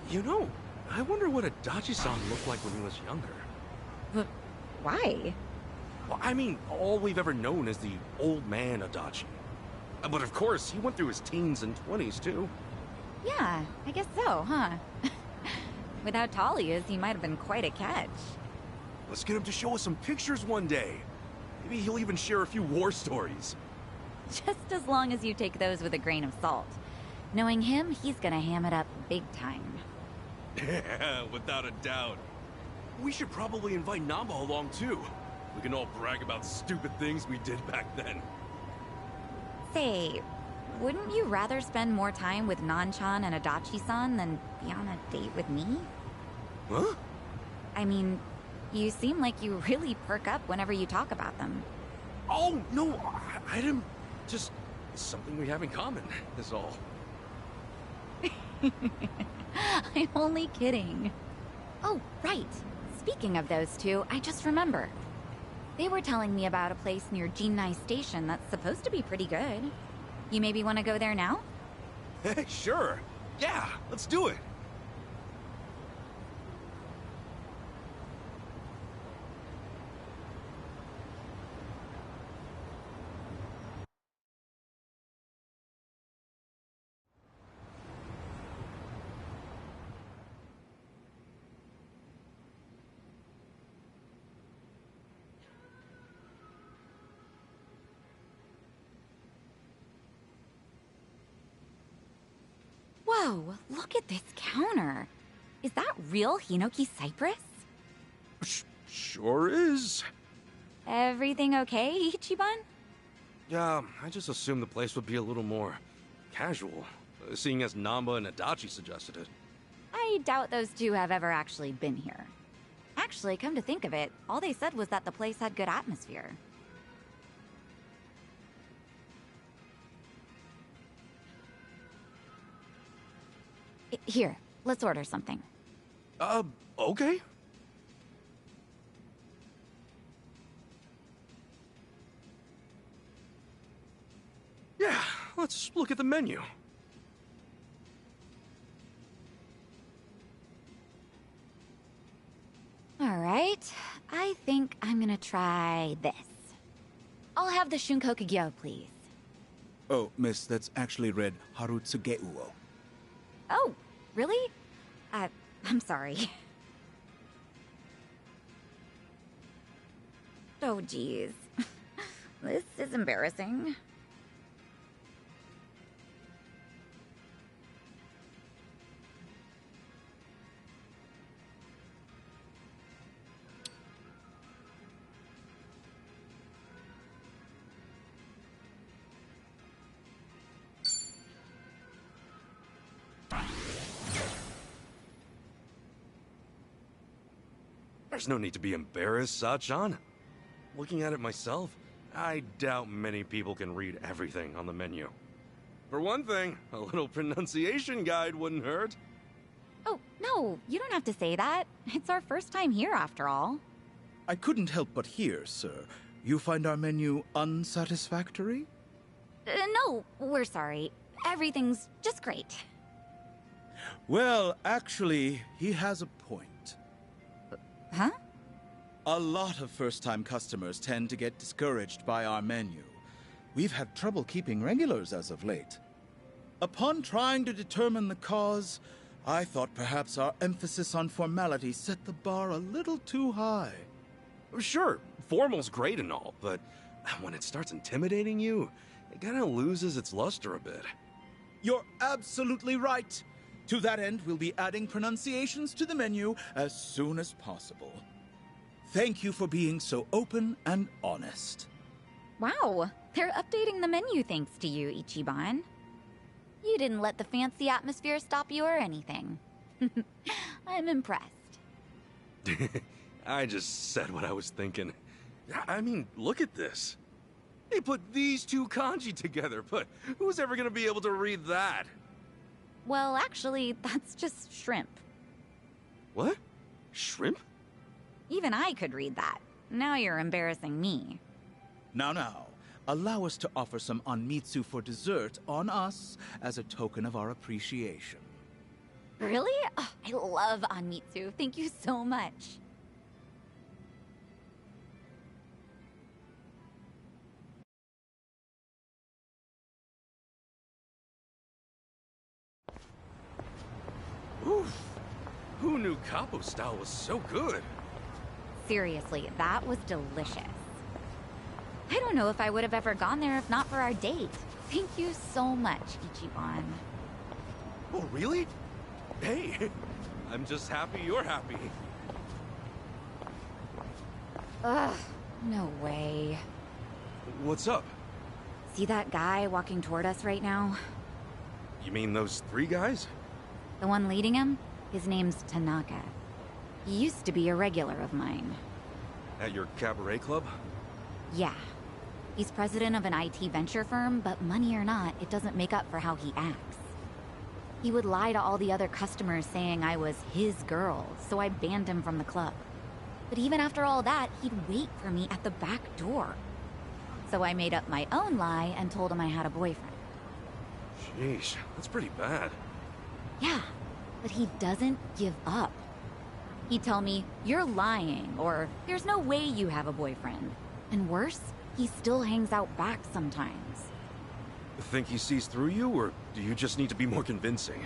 You know, I wonder what Adachi-san looked like when he was younger. But why? Well, I mean, all we've ever known is the old man Adachi. But of course, he went through his teens and 20s, too. Yeah, I guess so, huh? Without Talia's, he might have been quite a catch. Let's get him to show us some pictures one day. Maybe he'll even share a few war stories. Just as long as you take those with a grain of salt. Knowing him, he's gonna ham it up big time. Yeah, without a doubt. We should probably invite Namba along, too. We can all brag about stupid things we did back then. Say, wouldn't you rather spend more time with Nanchan and Adachi-san than be on a date with me? Huh? I mean, you seem like you really perk up whenever you talk about them. Oh, no, I didn't... Just something we have in common, is all. I'm only kidding. Oh, right. Speaking of those two, I just remember. They were telling me about a place near Jinnai Station that's supposed to be pretty good. You maybe want to go there now? Hey, sure. Yeah, let's do it. Whoa, look at this counter. Is that real Hinoki cypress? Sure is. Everything okay, Ichiban? Yeah, I just assumed the place would be a little more casual, seeing as Namba and Adachi suggested it. I doubt those two have ever actually been here. Actually, come to think of it, all they said was that the place had good atmosphere. Here, let's order something. Okay. Yeah, let's look at the menu. Alright, I think I'm gonna try this. I'll have the Shunkokugyo, please. Oh, miss, that's actually read Harutsugeuo. Oh, really? I'm sorry. Oh, geez. This is embarrassing. There's no need to be embarrassed, Sachan. Looking at it myself, I doubt many people can read everything on the menu. For one thing, a little pronunciation guide wouldn't hurt. Oh, no, you don't have to say that. It's our first time here, after all. I couldn't help but hear, sir. You find our menu unsatisfactory? No, we're sorry. Everything's just great. Well, actually, he has a point. Huh? A lot of first-time customers tend to get discouraged by our menu. We've had trouble keeping regulars as of late. Upon trying to determine the cause, I thought perhaps our emphasis on formality set the bar a little too high. Sure, formal's great and all, but when it starts intimidating you, it kinda loses its luster a bit. You're absolutely right. To that end, we'll be adding pronunciations to the menu as soon as possible. Thank you for being so open and honest. Wow, they're updating the menu thanks to you, Ichiban. You didn't let the fancy atmosphere stop you or anything. I'm impressed. I just said what I was thinking. I mean, look at this. They put these two kanji together, but who's ever gonna be able to read that? Well, actually, that's just shrimp. What? Shrimp? Even I could read that. Now you're embarrassing me. Now, allow us to offer some onmitsu for dessert on us as a token of our appreciation. Really? Oh, I love onmitsu. Thank you so much. Oof. Who knew Capo style was so good? Seriously, that was delicious. I don't know if I would have ever gone there if not for our date. Thank you so much, Ichiban. Oh, really? Hey, I'm just happy you're happy. Ugh, no way. What's up? See that guy walking toward us right now? You mean those three guys? The one leading him? His name's Tanaka. He used to be a regular of mine. At your cabaret club? Yeah. He's president of an IT venture firm, but money or not, it doesn't make up for how he acts. He would lie to all the other customers saying I was his girl, so I banned him from the club. But even after all that, he'd wait for me at the back door. So I made up my own lie and told him I had a boyfriend. Sheesh, that's pretty bad. Yeah, but he doesn't give up. He'd tell me, "You're lying," or "There's no way you have a boyfriend." And worse, he still hangs out back sometimes. Think he sees through you, or do you just need to be more convincing?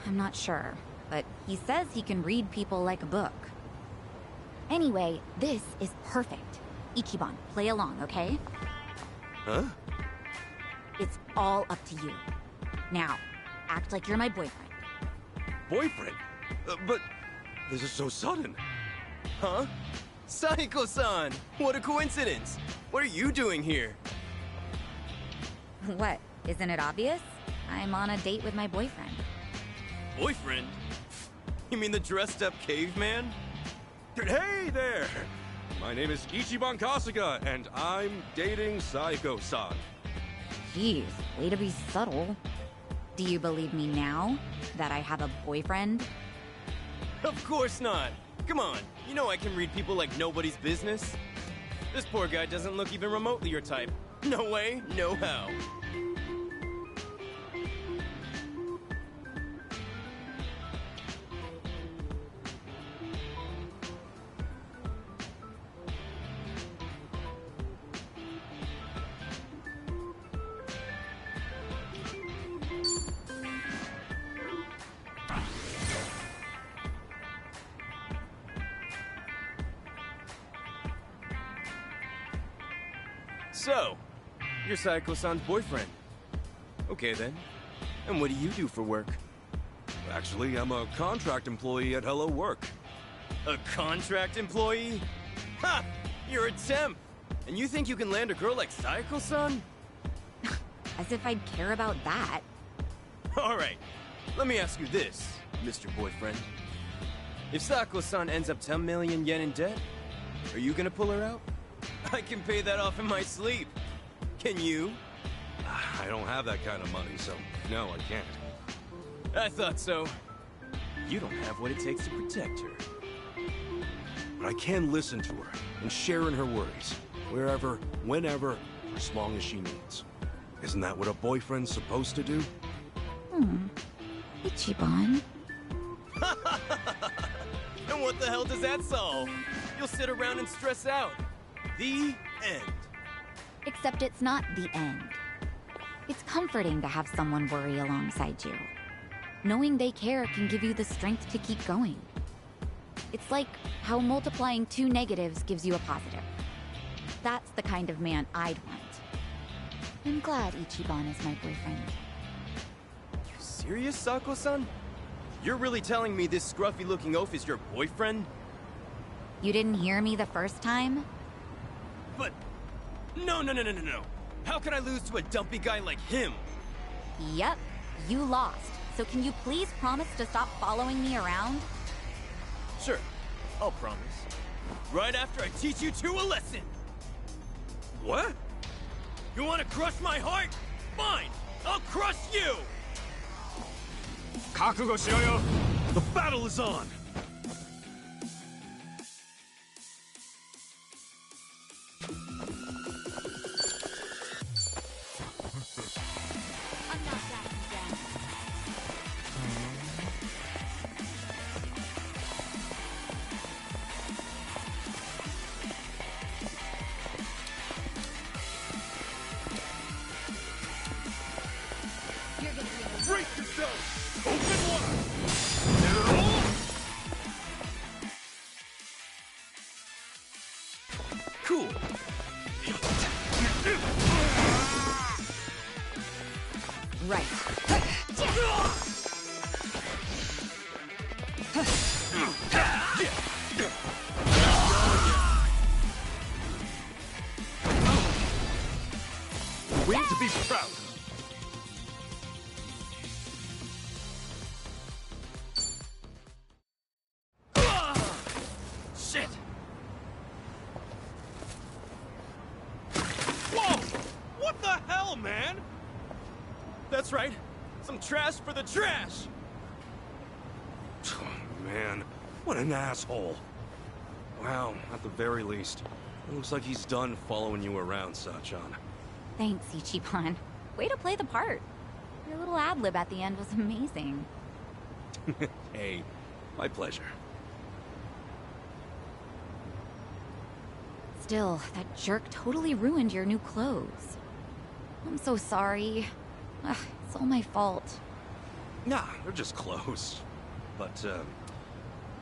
I'm not sure, but he says he can read people like a book. Anyway, this is perfect. Ichiban, play along, okay? Huh? It's all up to you. Now, act like you're my boyfriend. Boyfriend? But this is so sudden. Huh? Saiko-san! What a coincidence! What are you doing here? What? Isn't it obvious? I'm on a date with my boyfriend. Boyfriend? You mean the dressed-up caveman? Hey there! My name is Ichiban Kasuga, and I'm dating Saiko-san. Jeez, way to be subtle. Do you believe me now? That I have a boyfriend? Of course not! Come on, you know I can read people like nobody's business. This poor guy doesn't look even remotely your type. No way, no how. So, you're Saiko-san's boyfriend. Okay then. And what do you do for work? Actually, I'm a contract employee at Hello Work. A contract employee? Ha! You're a temp! And you think you can land a girl like Saiko-san? As if I'd care about that. Alright, let me ask you this, Mr. Boyfriend. If Saiko-san ends up 10 million yen in debt, are you gonna pull her out? I can pay that off in my sleep. Can you? I don't have that kind of money, so no, I can't. I thought so. You don't have what it takes to protect her. But I can listen to her and share in her worries, wherever, whenever, for as long as she needs. Isn't that what a boyfriend's supposed to do? Ichiban. And what the hell does that solve? You'll sit around and stress out. The end. Except it's not the end. It's comforting to have someone worry alongside you. Knowing they care can give you the strength to keep going. It's like how multiplying two negatives gives you a positive. That's the kind of man I'd want. I'm glad Ichiban is my boyfriend. You serious, Sako-san? You're really telling me this scruffy-looking oaf is your boyfriend? You didn't hear me the first time? But... No. How can I lose to a dumpy guy like him? Yep, you lost. So can you please promise to stop following me around? Sure, I'll promise. Right after I teach you two a lesson! What? You want to crush my heart? Fine! I'll crush you! 覚悟しろよ The battle is on! Break yourself! Open wide! Cool. Right. Win to be proud. Shit! Whoa! What the hell, man? That's right. Some trash for the trash! Oh, man, what an asshole. Wow, at the very least, it looks like he's done following you around, Sachan. Thanks, Ichiban. Way to play the part. Your little ad-lib at the end was amazing. Hey, my pleasure. Still, that jerk totally ruined your new clothes. I'm so sorry. Ugh, it's all my fault. Nah, they're just clothes. But,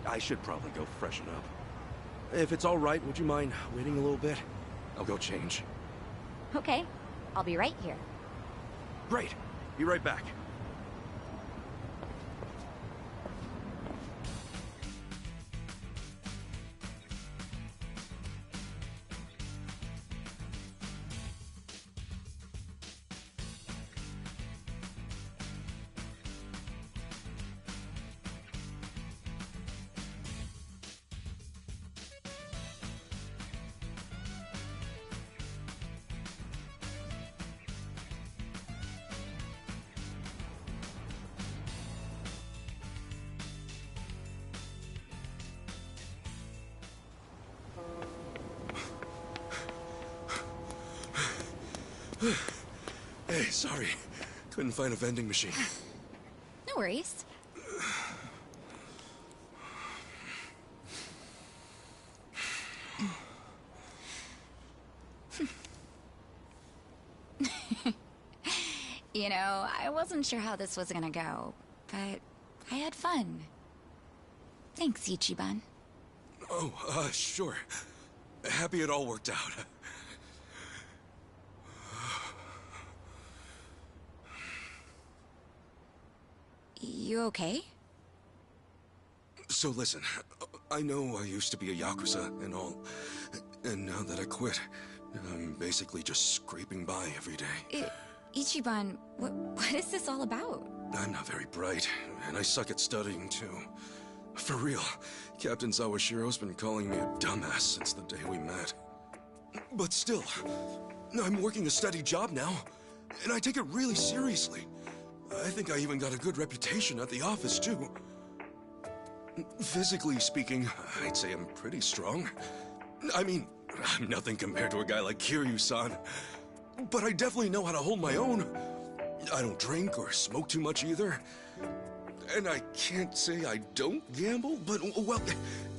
I should probably go freshen up. If it's all right, would you mind waiting a little bit? I'll go change. Okay, I'll be right here. Great. Be right back. Hey, sorry. Couldn't find a vending machine. No worries. You know, I wasn't sure how this was gonna go, but I had fun. Thanks, Ichiban. Oh, sure. Happy it all worked out. You okay? So listen, I know I used to be a Yakuza and all, and now that I quit, I'm basically just scraping by every day. Ichiban, what is this all about? I'm not very bright, and I suck at studying too. For real, Captain Sawashiro's been calling me a dumbass since the day we met. But still, I'm working a steady job now, and I take it really seriously. I think I even got a good reputation at the office too. Physically speaking, I'd say I'm pretty strong. I mean, I'm nothing compared to a guy like Kiryu-san. But I definitely know how to hold my own. I don't drink or smoke too much either. And I can't say I don't gamble, but, well,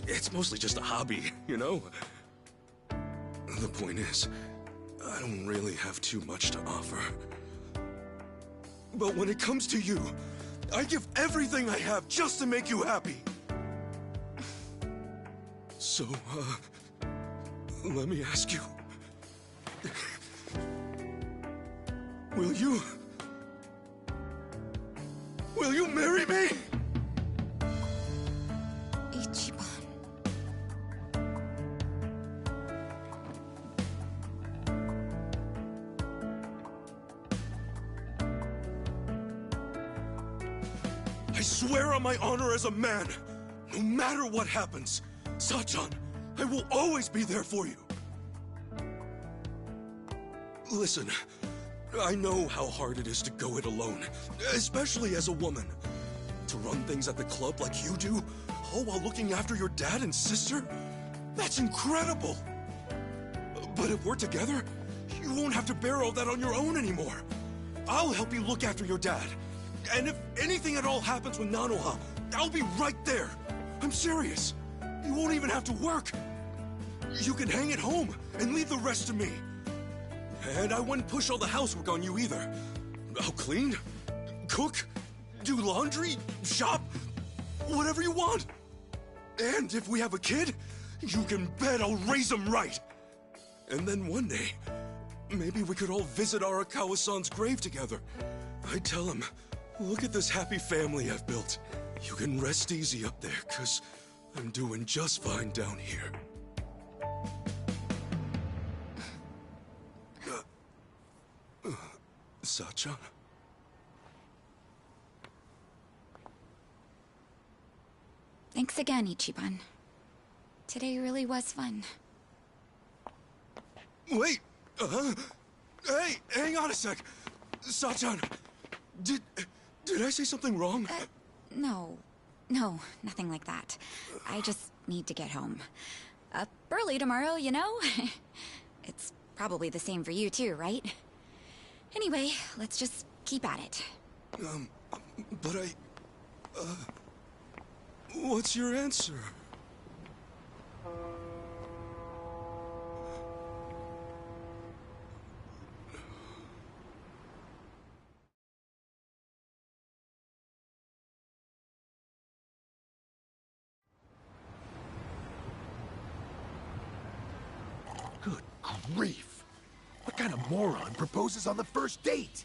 it's mostly just a hobby, you know? The point is, I don't really have too much to offer. But when it comes to you, I give everything I have just to make you happy. So, let me ask you. Will you marry me? Ichiban. I swear on my honor as a man, no matter what happens, Sachan, I will always be there for you. Listen, I know how hard it is to go it alone, especially as a woman. To run things at the club like you do, all while looking after your dad and sister? That's incredible! But if we're together, you won't have to bear all that on your own anymore. I'll help you look after your dad. And if anything at all happens with Nanoha, I'll be right there. I'm serious. You won't even have to work. You can hang at home and leave the rest to me. And I wouldn't push all the housework on you either. I'll clean, cook, do laundry, shop, whatever you want. And if we have a kid, you can bet I'll raise him right. And then one day, maybe we could all visit Arakawa-san's grave together. I'd tell him, look at this happy family I've built. You can rest easy up there, 'cause I'm doing just fine down here. Sachan? Thanks again, Ichiban. Today really was fun. Wait! Hey, hang on a sec! Sachan, did I say something wrong? No, nothing like that. I just need to get home. Up early tomorrow, you know? It's probably the same for you too, right? Anyway, let's just keep at it. But what's your answer? Good grief! What kind of moron proposes on the first date?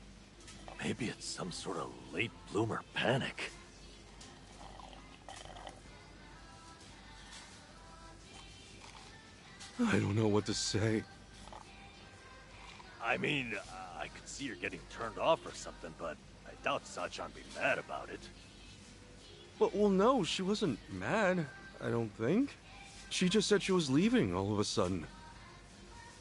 Maybe it's some sort of late bloomer panic. I don't know what to say. I mean, I could see her getting turned off or something, but I doubt Sachan'd be mad about it. Well, no, she wasn't mad, I don't think. She just said she was leaving all of a sudden.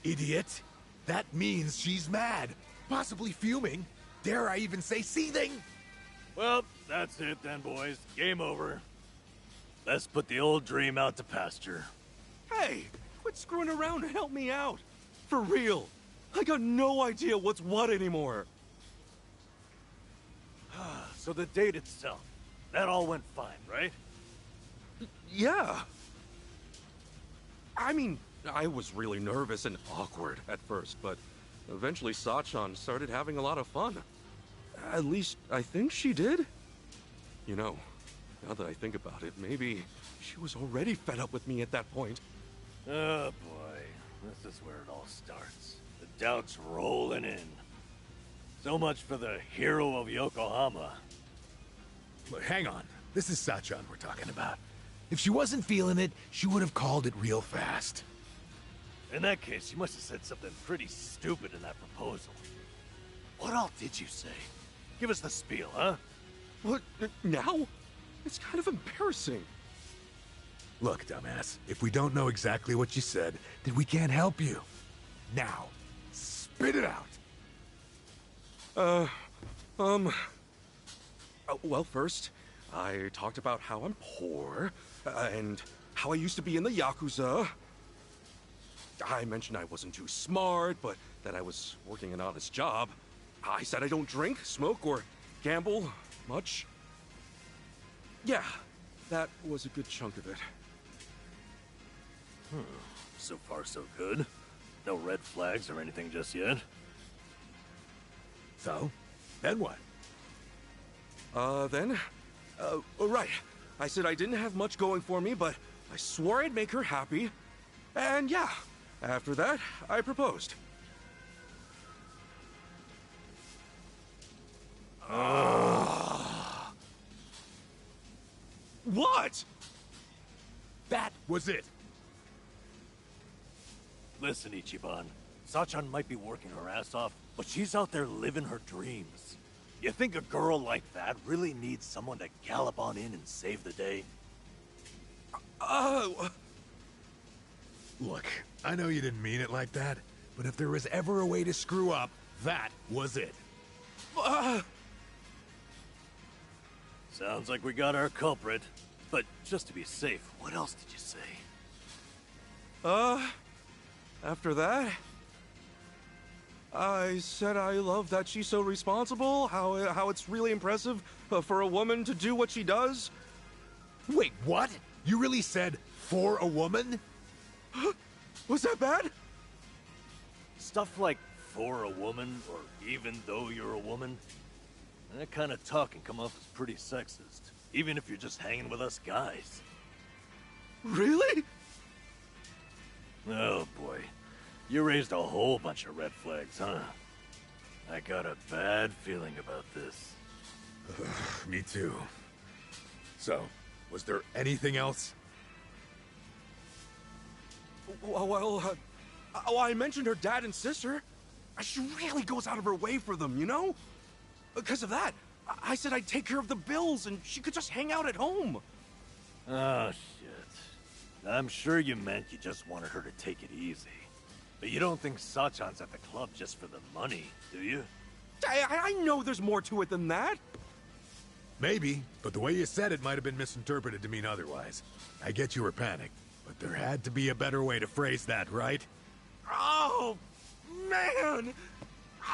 Idiot! That means she's mad, possibly fuming. Dare I even say seething? Well, that's it then, boys. Game over. Let's put the old dream out to pasture. Hey, quit screwing around and help me out. For real. I got no idea what's what anymore. So the date itself, that all went fine, right? Yeah. I mean, I was really nervous and awkward at first, but eventually Sachan started having a lot of fun. At least, I think she did. You know, now that I think about it, maybe she was already fed up with me at that point. Oh boy, this is where it all starts. The doubts rolling in. So much for the hero of Yokohama. Look, hang on. This is Sachan we're talking about. If she wasn't feeling it, she would have called it real fast. In that case, you must have said something pretty stupid in that proposal. What all did you say? Give us the spiel, huh? What, now? It's kind of embarrassing. Look, dumbass, if we don't know exactly what you said, then we can't help you. Now, spit it out. Well, first, I talked about how I'm poor, and how I used to be in the Yakuza. I mentioned I wasn't too smart, but that I was working an honest job. I said I don't drink, smoke, or gamble much. Yeah, that was a good chunk of it. So far, so good. No red flags or anything just yet. So, then what? Right. I said I didn't have much going for me, but I swore I'd make her happy. And yeah, after that, I proposed. What? That was it. Listen, Ichiban. Sachan might be working her ass off, but she's out there living her dreams. You think a girl like that really needs someone to gallop on in and save the day? Look, I know you didn't mean it like that, but if there was ever a way to screw up, that was it. Sounds like we got our culprit. But just to be safe, what else did you say? After that, I said I love that she's so responsible, how it's really impressive for a woman to do what she does. Wait, what? You really said, for a woman? Was that bad? Stuff like, for a woman, or even though you're a woman, that kind of talk can come off as pretty sexist, even if you're just hanging with us guys. Really? Oh boy, you raised a whole bunch of red flags, huh? I got a bad feeling about this. Me too. So, was there anything else? Well, I mentioned her dad and sister. She really goes out of her way for them, you know? Because of that, I said I'd take care of the bills and she could just hang out at home. Oh, shit. I'm sure you meant you just wanted her to take it easy. But you don't think Sachan's at the club just for the money, do you? I know there's more to it than that. Maybe, but the way you said it might have been misinterpreted to mean otherwise. I get you were panicked, but there had to be a better way to phrase that, right? Oh, man!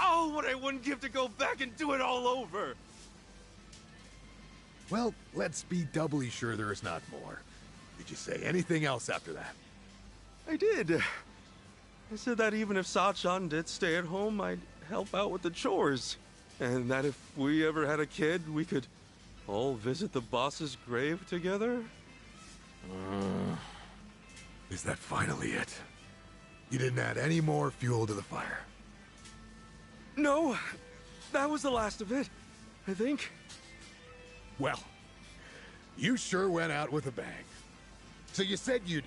Oh, what I wouldn't give to go back and do it all over! Well, let's be doubly sure there is not more. Did you say anything else after that? I did. I said that even if Sachan did stay at home, I'd help out with the chores. And that if we ever had a kid, we could all visit the boss's grave together. Is that finally it? You didn't add any more fuel to the fire? No, that was the last of it, I think. Well, you sure went out with a bang. So you said you'd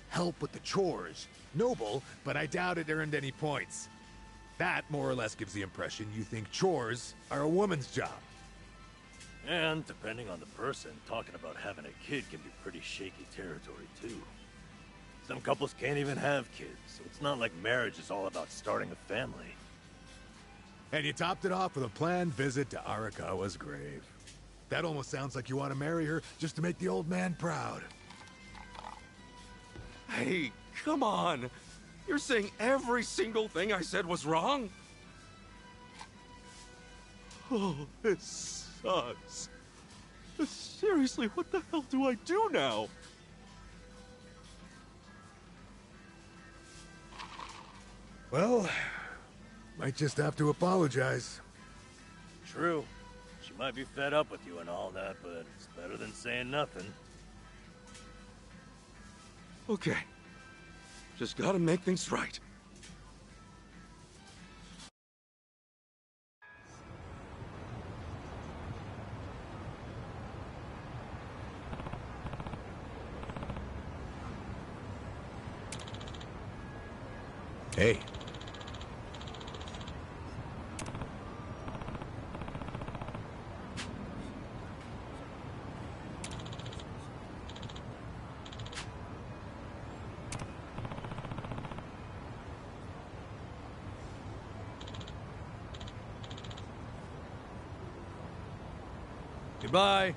help with the chores. Noble, but I doubt it earned any points. That more or less gives the impression you think chores are a woman's job. And depending on the person, talking about having a kid can be pretty shaky territory too. Some couples can't even have kids, so it's not like marriage is all about starting a family. And you topped it off with a planned visit to Arakawa's grave. That almost sounds like you want to marry her just to make the old man proud. Hey, come on. You're saying every single thing I said was wrong? Oh, this sucks. Seriously, what the hell do I do now? Well, might just have to apologize. True. She might be fed up with you and all that, but it's better than saying nothing. Okay. Just gotta make things right. Hey. Goodbye.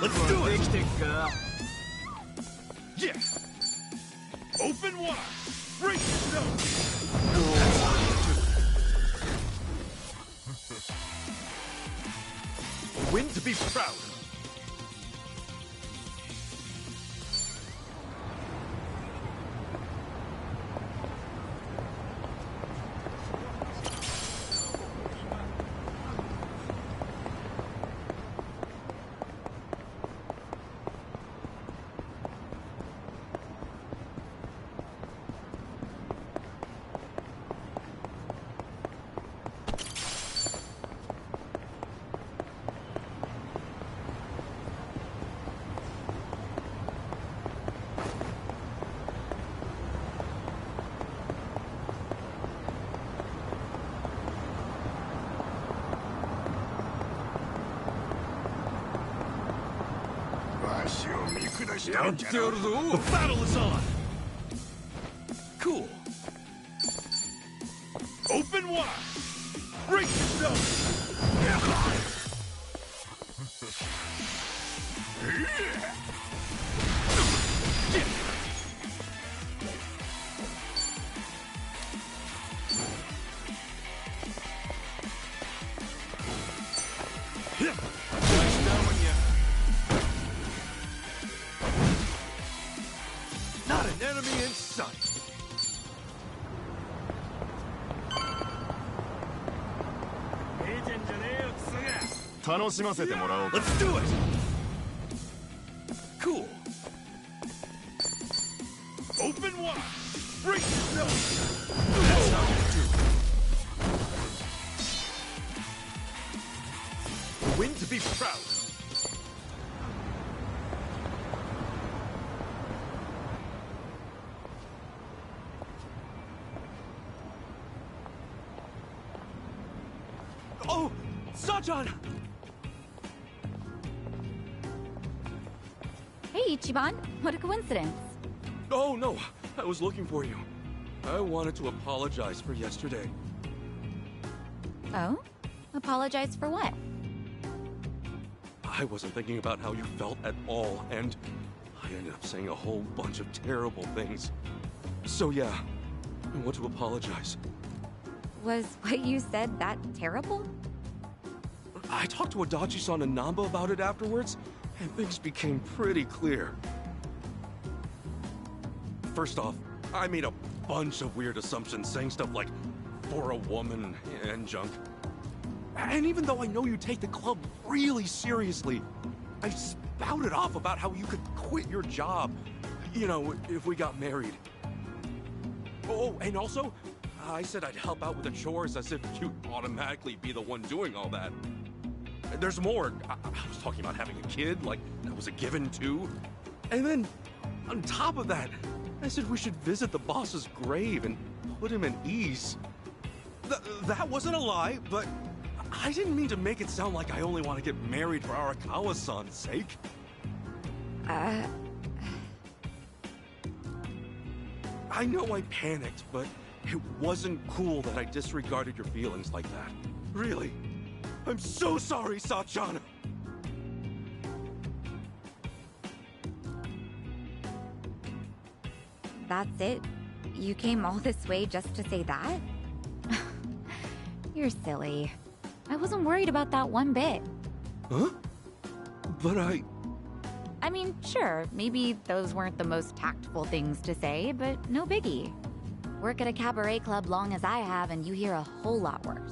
Let's do it! Yeah! Open wide! Break yourself! Win to be proud of. The battle is on! Cool. Open wide! Break yourself! Not an enemy in sight. Let's do it! Cool. Open wide! Break yourself! That's how you do it. Win to be proud. Oh! Sajan! Hey, Ichiban. What a coincidence. Oh, no. I was looking for you. I wanted to apologize for yesterday. Oh? Apologize for what? I wasn't thinking about how you felt at all, and I ended up saying a whole bunch of terrible things. So yeah, I want to apologize. Was what you said that terrible? I talked to Adachi-san and Namba about it afterwards, and things became pretty clear. First off, I made a bunch of weird assumptions, saying stuff like, for a woman and junk. And even though I know you take the club really seriously, I spouted off about how you could quit your job, you know, if we got married. Oh, and also, I said I'd help out with the chores as if you'd automatically be the one doing all that. There's more. I was talking about having a kid, like that was a given too. And then, on top of that, I said we should visit the boss's grave and put him at ease. That wasn't a lie, but I didn't mean to make it sound like I only want to get married for Arakawa-san's sake. I know I panicked, but it wasn't cool that I disregarded your feelings like that. Really. I'm so sorry, Sachan! That's it? You came all this way just to say that? You're silly. I wasn't worried about that one bit. Huh? But I mean, sure, maybe those weren't the most tactful things to say, but no biggie. Work at a cabaret club long as I have, and you hear a whole lot worse.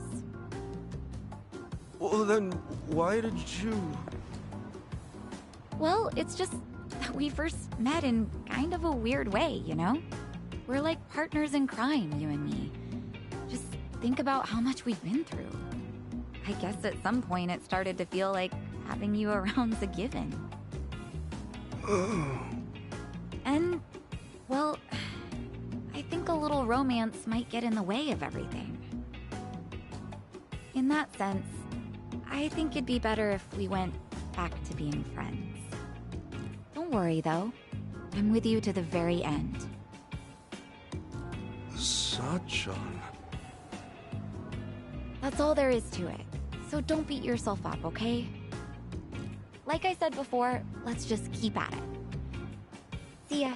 Well, then, why did you... Well, it's just that we first met in kind of a weird way, you know? We're like partners in crime, you and me. Just think about how much we've been through. I guess at some point it started to feel like having you around's a given. And, well, I think a little romance might get in the way of everything. In that sense, I think it'd be better if we went back to being friends. Don't worry, though. I'm with you to the very end. Sachan... That's all there is to it. So don't beat yourself up, okay? Like I said before, let's just keep at it. See ya.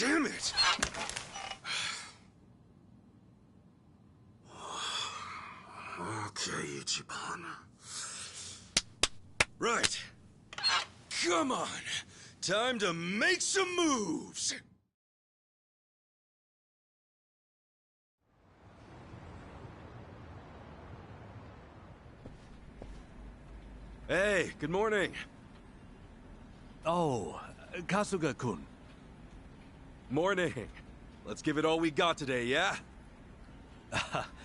Damn it! Okay, Ichiban. Right. Come on. Time to make some moves! Hey, good morning. Oh, Kasuga-kun. Morning. Let's give it all we got today, yeah?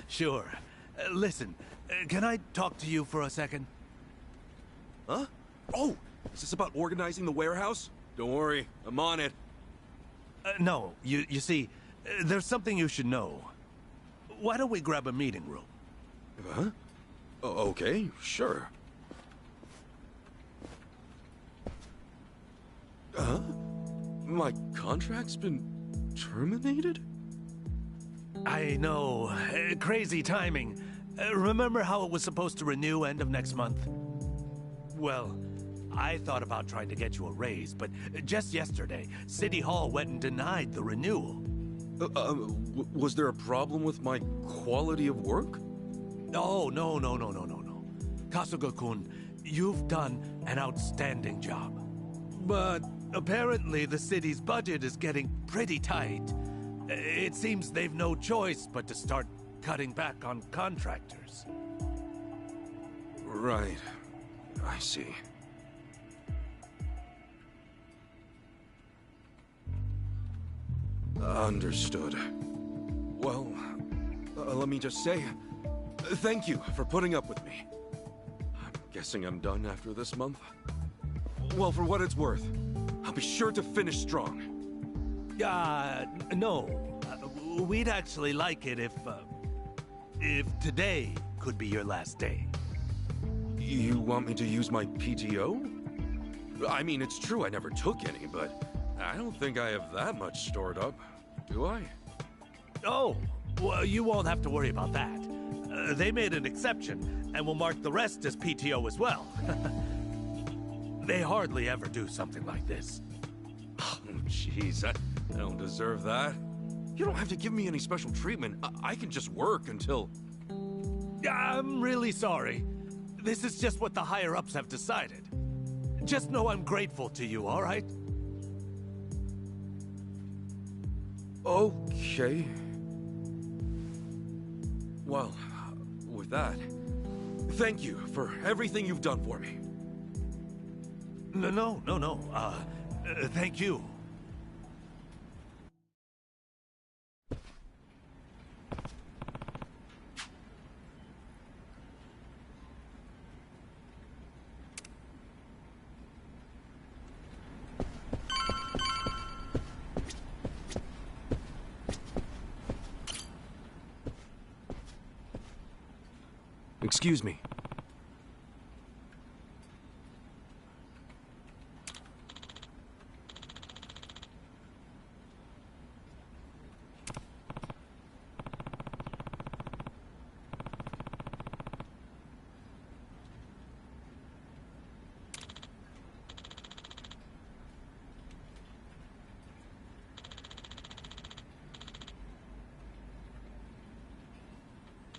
Sure. Listen, can I talk to you for a second? Huh? Oh, is this about organizing the warehouse? Don't worry, I'm on it. No, you see, there's something you should know. Why don't we grab a meeting room? Huh? Okay, sure. Huh? My contract's been terminated? I know. Crazy timing. Remember how it was supposed to renew end of next month? Well, I thought about trying to get you a raise, but just yesterday, City Hall went and denied the renewal. Was there a problem with my quality of work? Oh, no. Kasuga-kun, you've done an outstanding job. But apparently the city's budget is getting pretty tight. It seems they've no choice but to start cutting back on contractors. Right. I see. Understood. Well, let me just say, thank you for putting up with me. I'm guessing I'm done after this month. Well, for what it's worth, I'll be sure to finish strong. No. We'd actually like it if today could be your last day. You want me to use my PTO? I mean, it's true I never took any, but I don't think I have that much stored up, do I? Oh, well, you won't have to worry about that. They made an exception, and will mark the rest as PTO as well. They hardly ever do something like this. Oh, jeez, I don't deserve that. You don't have to give me any special treatment. I can just work until... I'm really sorry. This is just what the higher-ups have decided. Just know I'm grateful to you, all right? Okay. Well, with that, thank you for everything you've done for me. No. Thank you. Excuse me.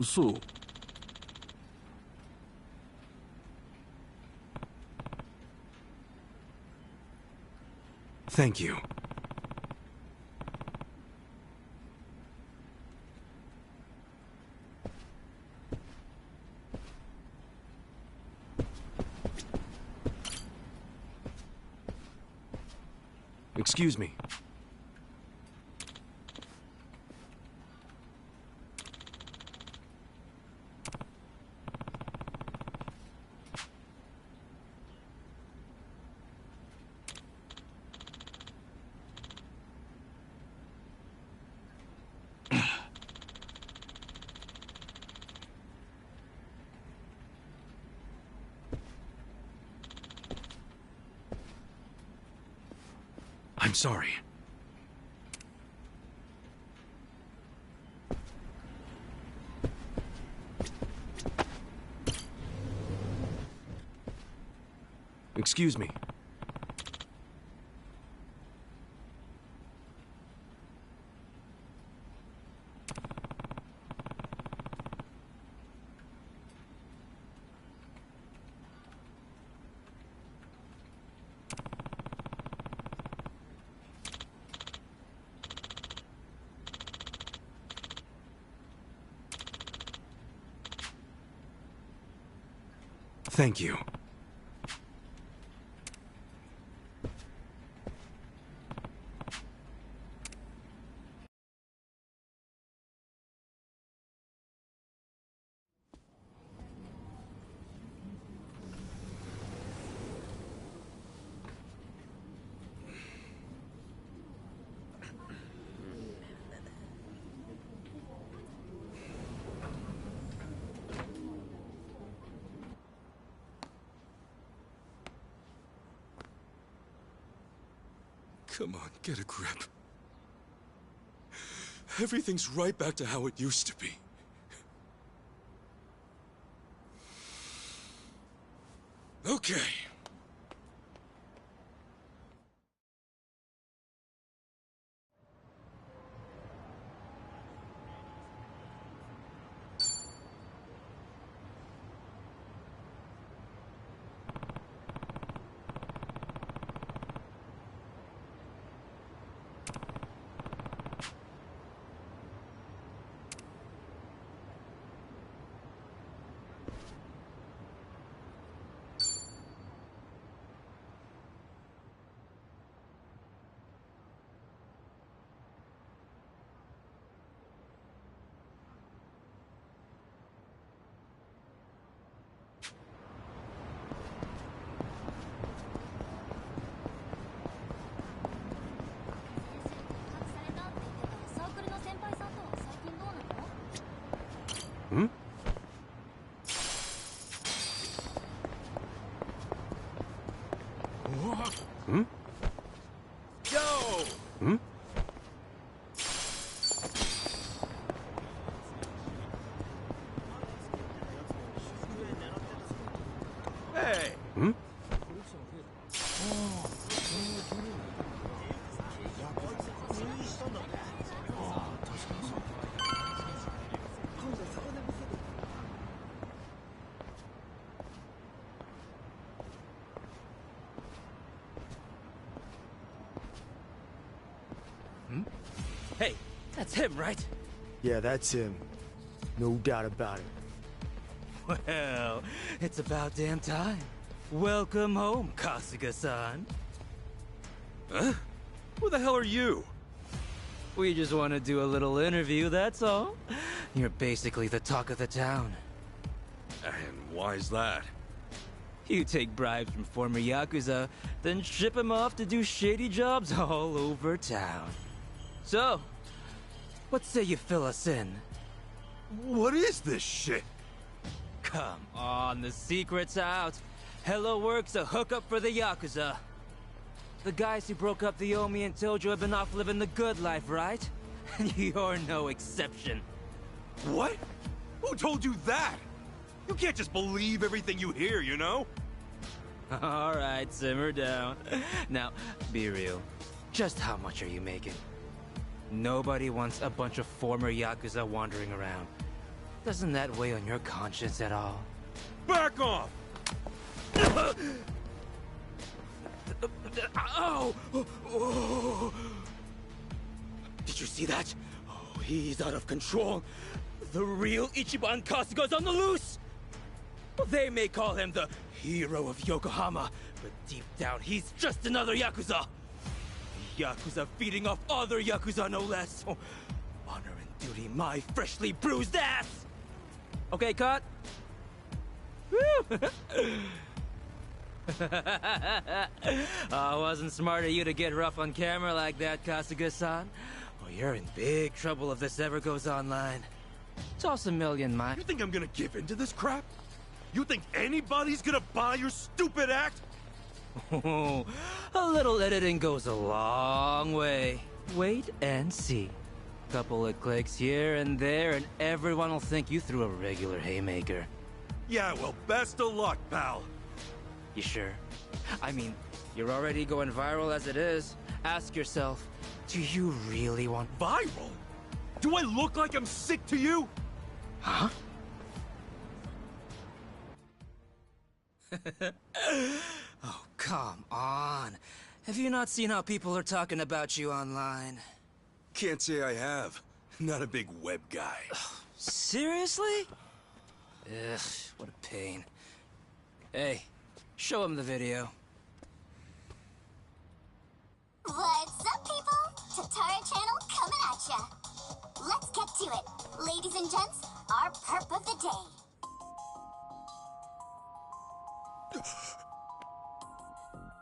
So... Thank you. Excuse me. I'm sorry. Excuse me. Thank you. Come on, get a grip. Everything's right back to how it used to be. Okay. Hey, that's him, right? Yeah, that's him. No doubt about it. Well, it's about damn time. Welcome home, Kasuga-san. Huh? Who the hell are you? We just want to do a little interview, that's all. You're basically the talk of the town. And why's that? You take bribes from former Yakuza, then ship them off to do shady jobs all over town. So, what say you fill us in? What is this shit? Come on, the secret's out. Hello Work's a hookup for the Yakuza. The guys who broke up the Omi and Tojo have been off living the good life, right? And you're no exception. What? Who told you that? You can't just believe everything you hear, you know? All right, simmer down. Now, be real. Just how much are you making? Nobody wants a bunch of former Yakuza wandering around. Doesn't that weigh on your conscience at all? Back off! Ow! Oh. Did you see that? Oh, he's out of control. The real Ichiban Kasuga's on the loose! Well, they may call him the hero of Yokohama, but deep down he's just another Yakuza. Yakuza feeding off other Yakuza, no less. Oh, honor and duty, my freshly bruised ass! Okay, cut. Woo! Wasn't smart of you to get rough on camera like that, Kasuga-san. Oh, you're in big trouble if this ever goes online. Toss a million, man. You think I'm gonna give in to this crap? You think anybody's gonna buy your stupid act? Oh, a little editing goes a long way. Wait and see. Couple of clicks here and there, and everyone will think you threw a regular haymaker. Yeah, well, best of luck, pal. You sure? I mean, you're already going viral as it is. Ask yourself, do you really want... Viral? Do I look like I'm sick to you? Huh? Oh, come on. Have you not seen how people are talking about you online? Can't say I have. Not a big web guy. Seriously? Ugh, what a pain. Hey, show him the video. What's up, people? Tatara Channel coming at ya. Let's get to it. Ladies and gents, our perp of the day.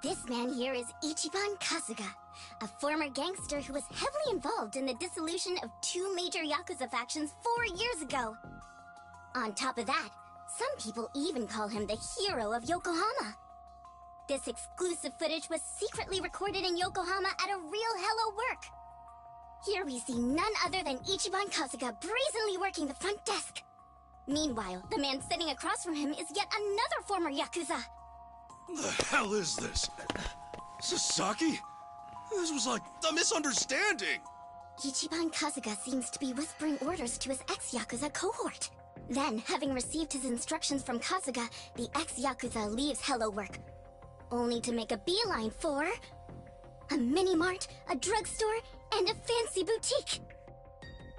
This man here is Ichiban Kasuga, a former gangster who was heavily involved in the dissolution of 2 major Yakuza factions 4 years ago. On top of that, some people even call him the hero of Yokohama. This exclusive footage was secretly recorded in Yokohama at a real Hello Work. Here we see none other than Ichiban Kasuga brazenly working the front desk. Meanwhile, the man sitting across from him is yet another former Yakuza. The hell is this? Sasaki? This was like a misunderstanding. Ichiban Kasuga seems to be whispering orders to his ex-Yakuza cohort. Then, having received his instructions from Kasuga, the ex-Yakuza leaves Hello Work, only to make a beeline for... a mini-mart, a drugstore, and a fancy boutique.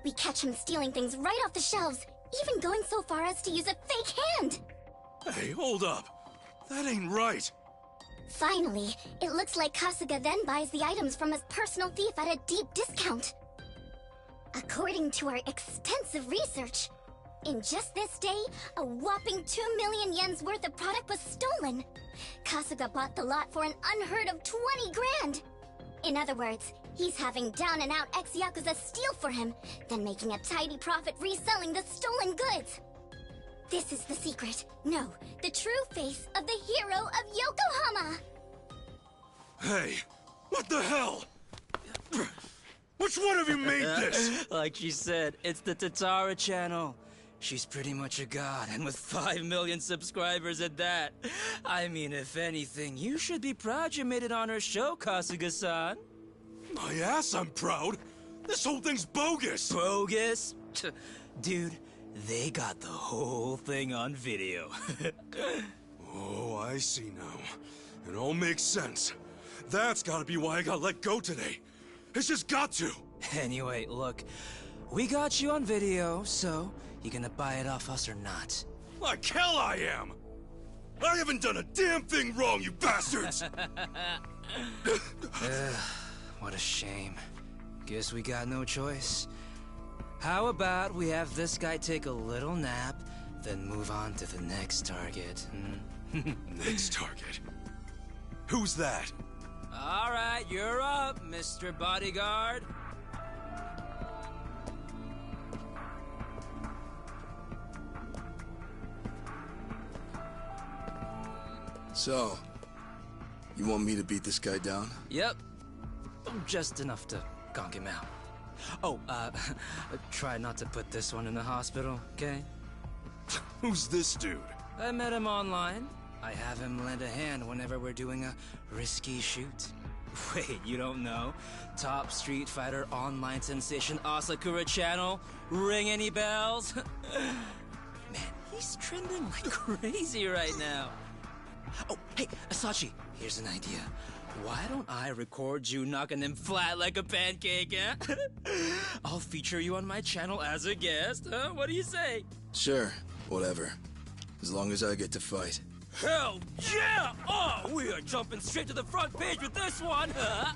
We catch him stealing things right off the shelves, even going so far as to use a fake hand. Hey, hold up. That ain't right. Finally, it looks like Kasuga then buys the items from his personal thief at a deep discount. According to our extensive research, in just this day, a whopping 2 million yen's worth of product was stolen. Kasuga bought the lot for an unheard of 20 grand. In other words, he's having down-and-out ex-Yakuza steal for him, then making a tidy profit reselling the stolen goods. This is the secret. No, the true face of the hero of Yokohama. Hey, what the hell? Which one of you made this? Like she said, it's the Tatara Channel. She's pretty much a god, and with 5 million subscribers at that. I mean, if anything, you should be proud you made it on her show, Kasuga-san. My ass, I'm proud. This whole thing's bogus. Bogus? Dude, they got the whole thing on video. Oh, I see now. It all makes sense. That's gotta be why I got let go today. It's just got to! Anyway, look, we got you on video, so you gonna buy it off us or not? Like hell I am! I haven't done a damn thing wrong, you bastards! What a shame. Guess we got no choice. How about we have this guy take a little nap, then move on to the next target, Next target? Who's that? Alright, you're up, Mr. Bodyguard. So, you want me to beat this guy down? Yep. Just enough to conk him out. Oh, try not to put this one in the hospital, okay? Who's this dude? I met him online. I have him lend a hand whenever we're doing a risky shoot. Wait, you don't know? Top Street Fighter online sensation Asakura channel? Ring any bells? Man, he's trending like crazy right now. Oh, hey, Asachi, here's an idea. Why don't I record you knocking him flat like a pancake, eh? I'll feature you on my channel as a guest, huh? What do you say? Sure, whatever. As long as I get to fight. Hell yeah! Oh, we are jumping straight to the front page with this one, huh?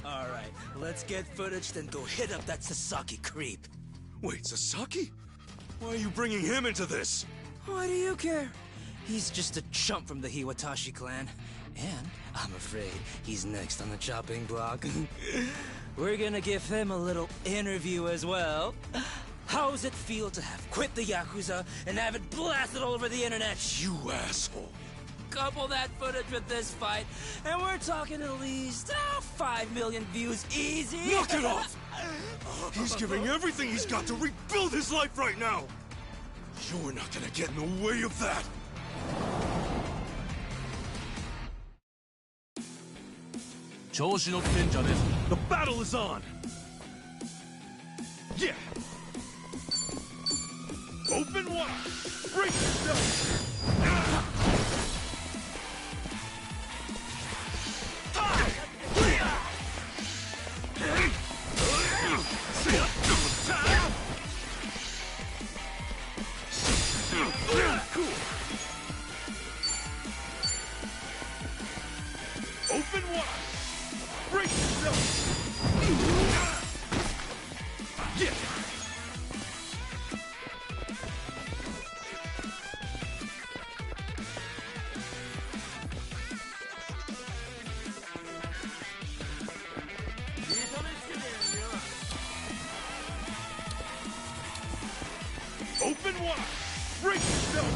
Alright, let's get footage, then go hit up that Sasaki creep. Wait, Sasaki? Why are you bringing him into this? Why do you care? He's just a chump from the Hiwatashi clan. And I'm afraid he's next on the chopping block. We're gonna give him a little interview as well. How's it feel to have quit the Yakuza and have it blasted all over the internet? You asshole. Couple that footage with this fight, and we're talking at least 5 million views easy. Knock it off! He's giving everything he's got to rebuild his life right now! You're not gonna get in the way of that! The battle is on! Yeah! Open wide! Break yourself! Cool! Open wide! Break yourself! Yeah! Open wide! Break yourself!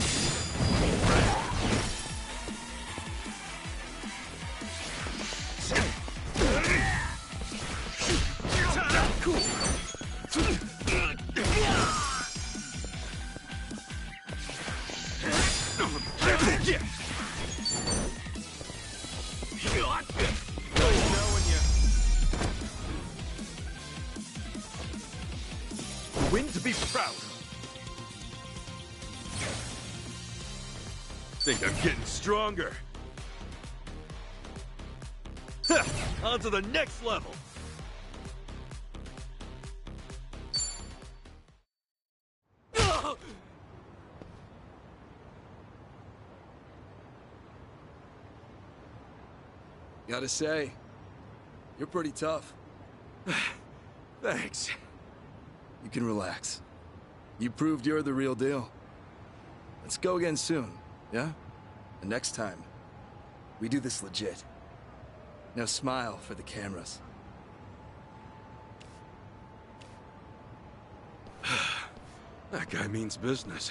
Win to be proud. Think I'm getting stronger. Ha! On to the next level. Gotta say, you're pretty tough. Thanks. You can relax. You proved you're the real deal. Let's go again soon, yeah? And next time, we do this legit. Now smile for the cameras. That guy means business.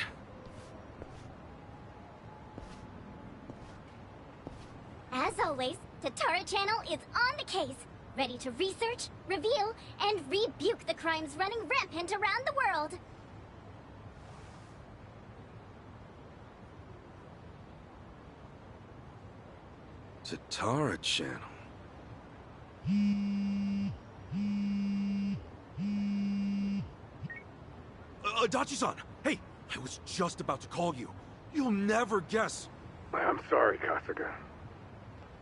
As always, Tatara Channel is on the case, ready to research, reveal, and rebuke the crimes running rampant around the world. Tatara Channel. Adachi-san! Hey! I was just about to call you. You'll never guess. I'm sorry, Kasuga.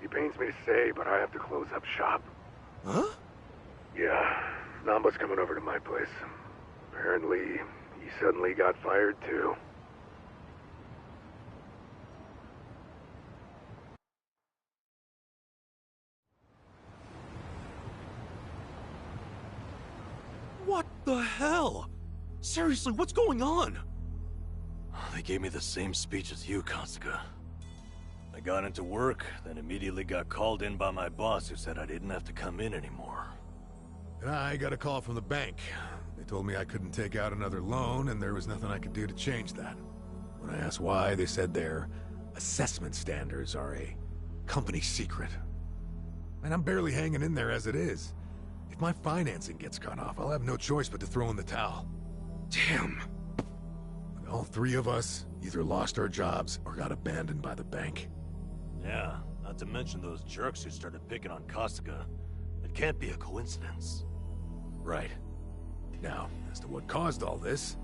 It pains me to say, but I have to close up shop. Huh? Yeah, Namba's coming over to my place. Apparently, he suddenly got fired too. What the hell? Seriously, what's going on? They gave me the same speech as you, Kasuga. I got into work, then immediately got called in by my boss who said I didn't have to come in anymore. And I got a call from the bank. They told me I couldn't take out another loan and there was nothing I could do to change that. When I asked why, they said their assessment standards are a company secret. And I'm barely hanging in there as it is. If my financing gets cut off, I'll have no choice but to throw in the towel. Damn. All three of us either lost our jobs or got abandoned by the bank. Yeah, not to mention those jerks who started picking on Kasuga. It can't be a coincidence. Right. Now, as to what caused all this...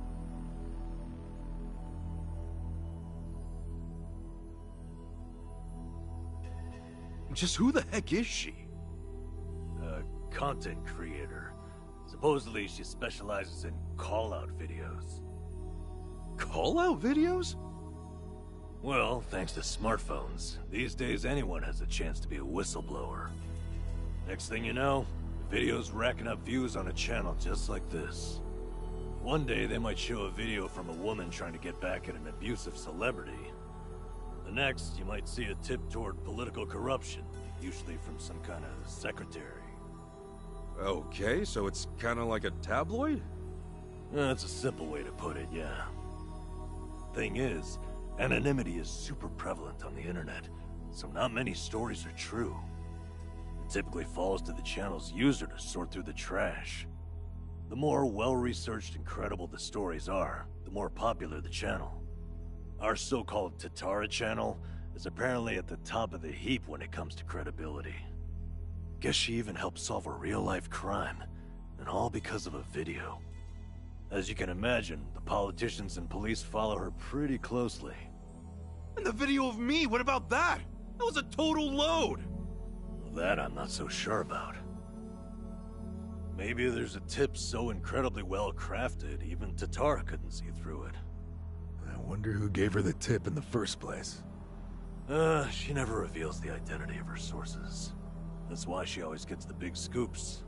Just who the heck is she? A content creator. Supposedly she specializes in call-out videos. Call-out videos? Well, thanks to smartphones, these days anyone has a chance to be a whistleblower. Next thing you know, the video's racking up views on a channel just like this. One day they might show a video from a woman trying to get back at an abusive celebrity. The next, you might see a tip toward political corruption, usually from some kind of secretary. Okay, so it's kind of like a tabloid? That's a simple way to put it, yeah. Thing is, anonymity is super prevalent on the internet, so not many stories are true. It typically falls to the channel's user to sort through the trash. The more well-researched and credible the stories are, the more popular the channel. Our so-called Tatara channel is apparently at the top of the heap when it comes to credibility. Guess she even helped solve a real-life crime, and all because of a video. As you can imagine, the politicians and police follow her pretty closely. And the video of me, what about that? That was a total load! Well, that I'm not so sure about. Maybe there's a tip so incredibly well crafted, even Tatara couldn't see through it. I wonder who gave her the tip in the first place. She never reveals the identity of her sources. That's why she always gets the big scoops.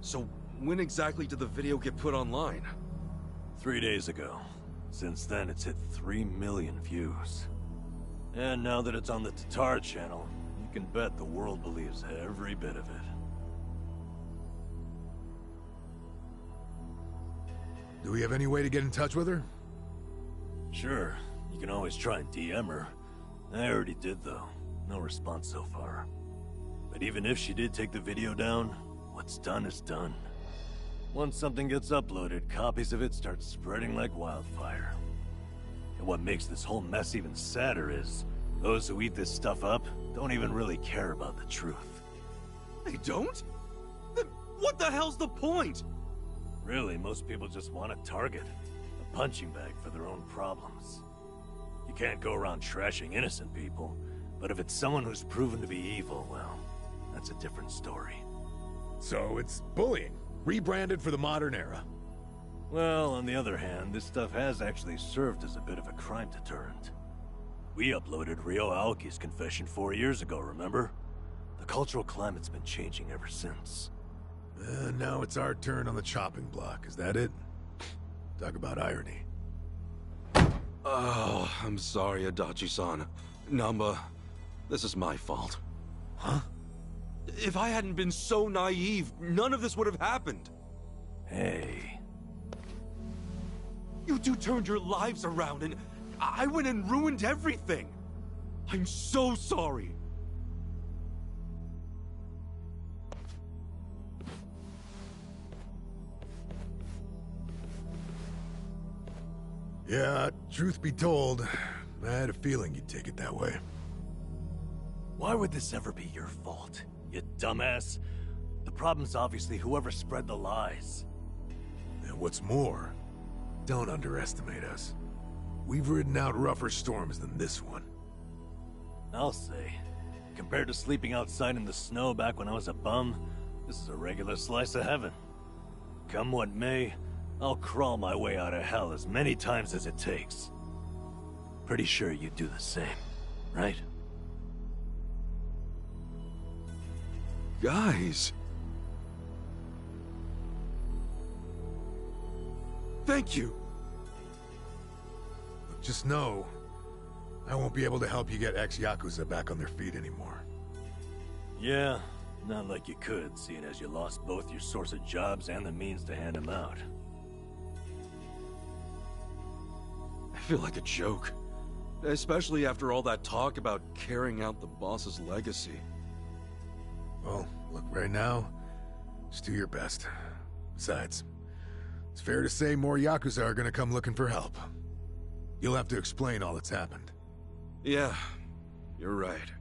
So, when exactly did the video get put online? 3 days ago. Since then, it's hit 3 million views. And now that it's on the Tatara channel, you can bet the world believes every bit of it. Do we have any way to get in touch with her? Sure, you can always try and DM her. I already did, though. No response so far. But even if she did take the video down, what's done is done. Once something gets uploaded, copies of it start spreading like wildfire. And what makes this whole mess even sadder is, those who eat this stuff up don't even really care about the truth. They don't? Then what the hell's the point? Really, most people just want a target. A punching bag for their own problems. You can't go around trashing innocent people, but if it's someone who's proven to be evil, well, that's a different story. So it's bullying, rebranded for the modern era. Well, on the other hand, this stuff has actually served as a bit of a crime deterrent. We uploaded Ryo Aoki's confession 4 years ago, remember? The cultural climate's been changing ever since. Now it's our turn on the chopping block, is that it? Talk about irony. Oh, I'm sorry, Adachi-san. Namba, this is my fault. Huh? If I hadn't been so naive, none of this would have happened. Hey. You two turned your lives around and I went and ruined everything. I'm so sorry. Yeah, truth be told, I had a feeling you'd take it that way. Why would this ever be your fault, you dumbass? The problem's obviously whoever spread the lies. And what's more, don't underestimate us. We've ridden out rougher storms than this one. I'll say, compared to sleeping outside in the snow back when I was a bum, This is a regular slice of heaven. Come what may, I'll crawl my way out of hell as many times as it takes. Pretty sure you'd do the same, right? Guys. Thank you. Just know, I won't be able to help you get ex-Yakuza back on their feet anymore. Yeah, not like you could, seeing as you lost both your source of jobs and the means to hand them out. I feel like a joke. Especially after all that talk about carrying out the boss's legacy. Well, look, right now, just do your best. Besides, it's fair to say more Yakuza are gonna come looking for help. You'll have to explain all that's happened. Yeah, you're right.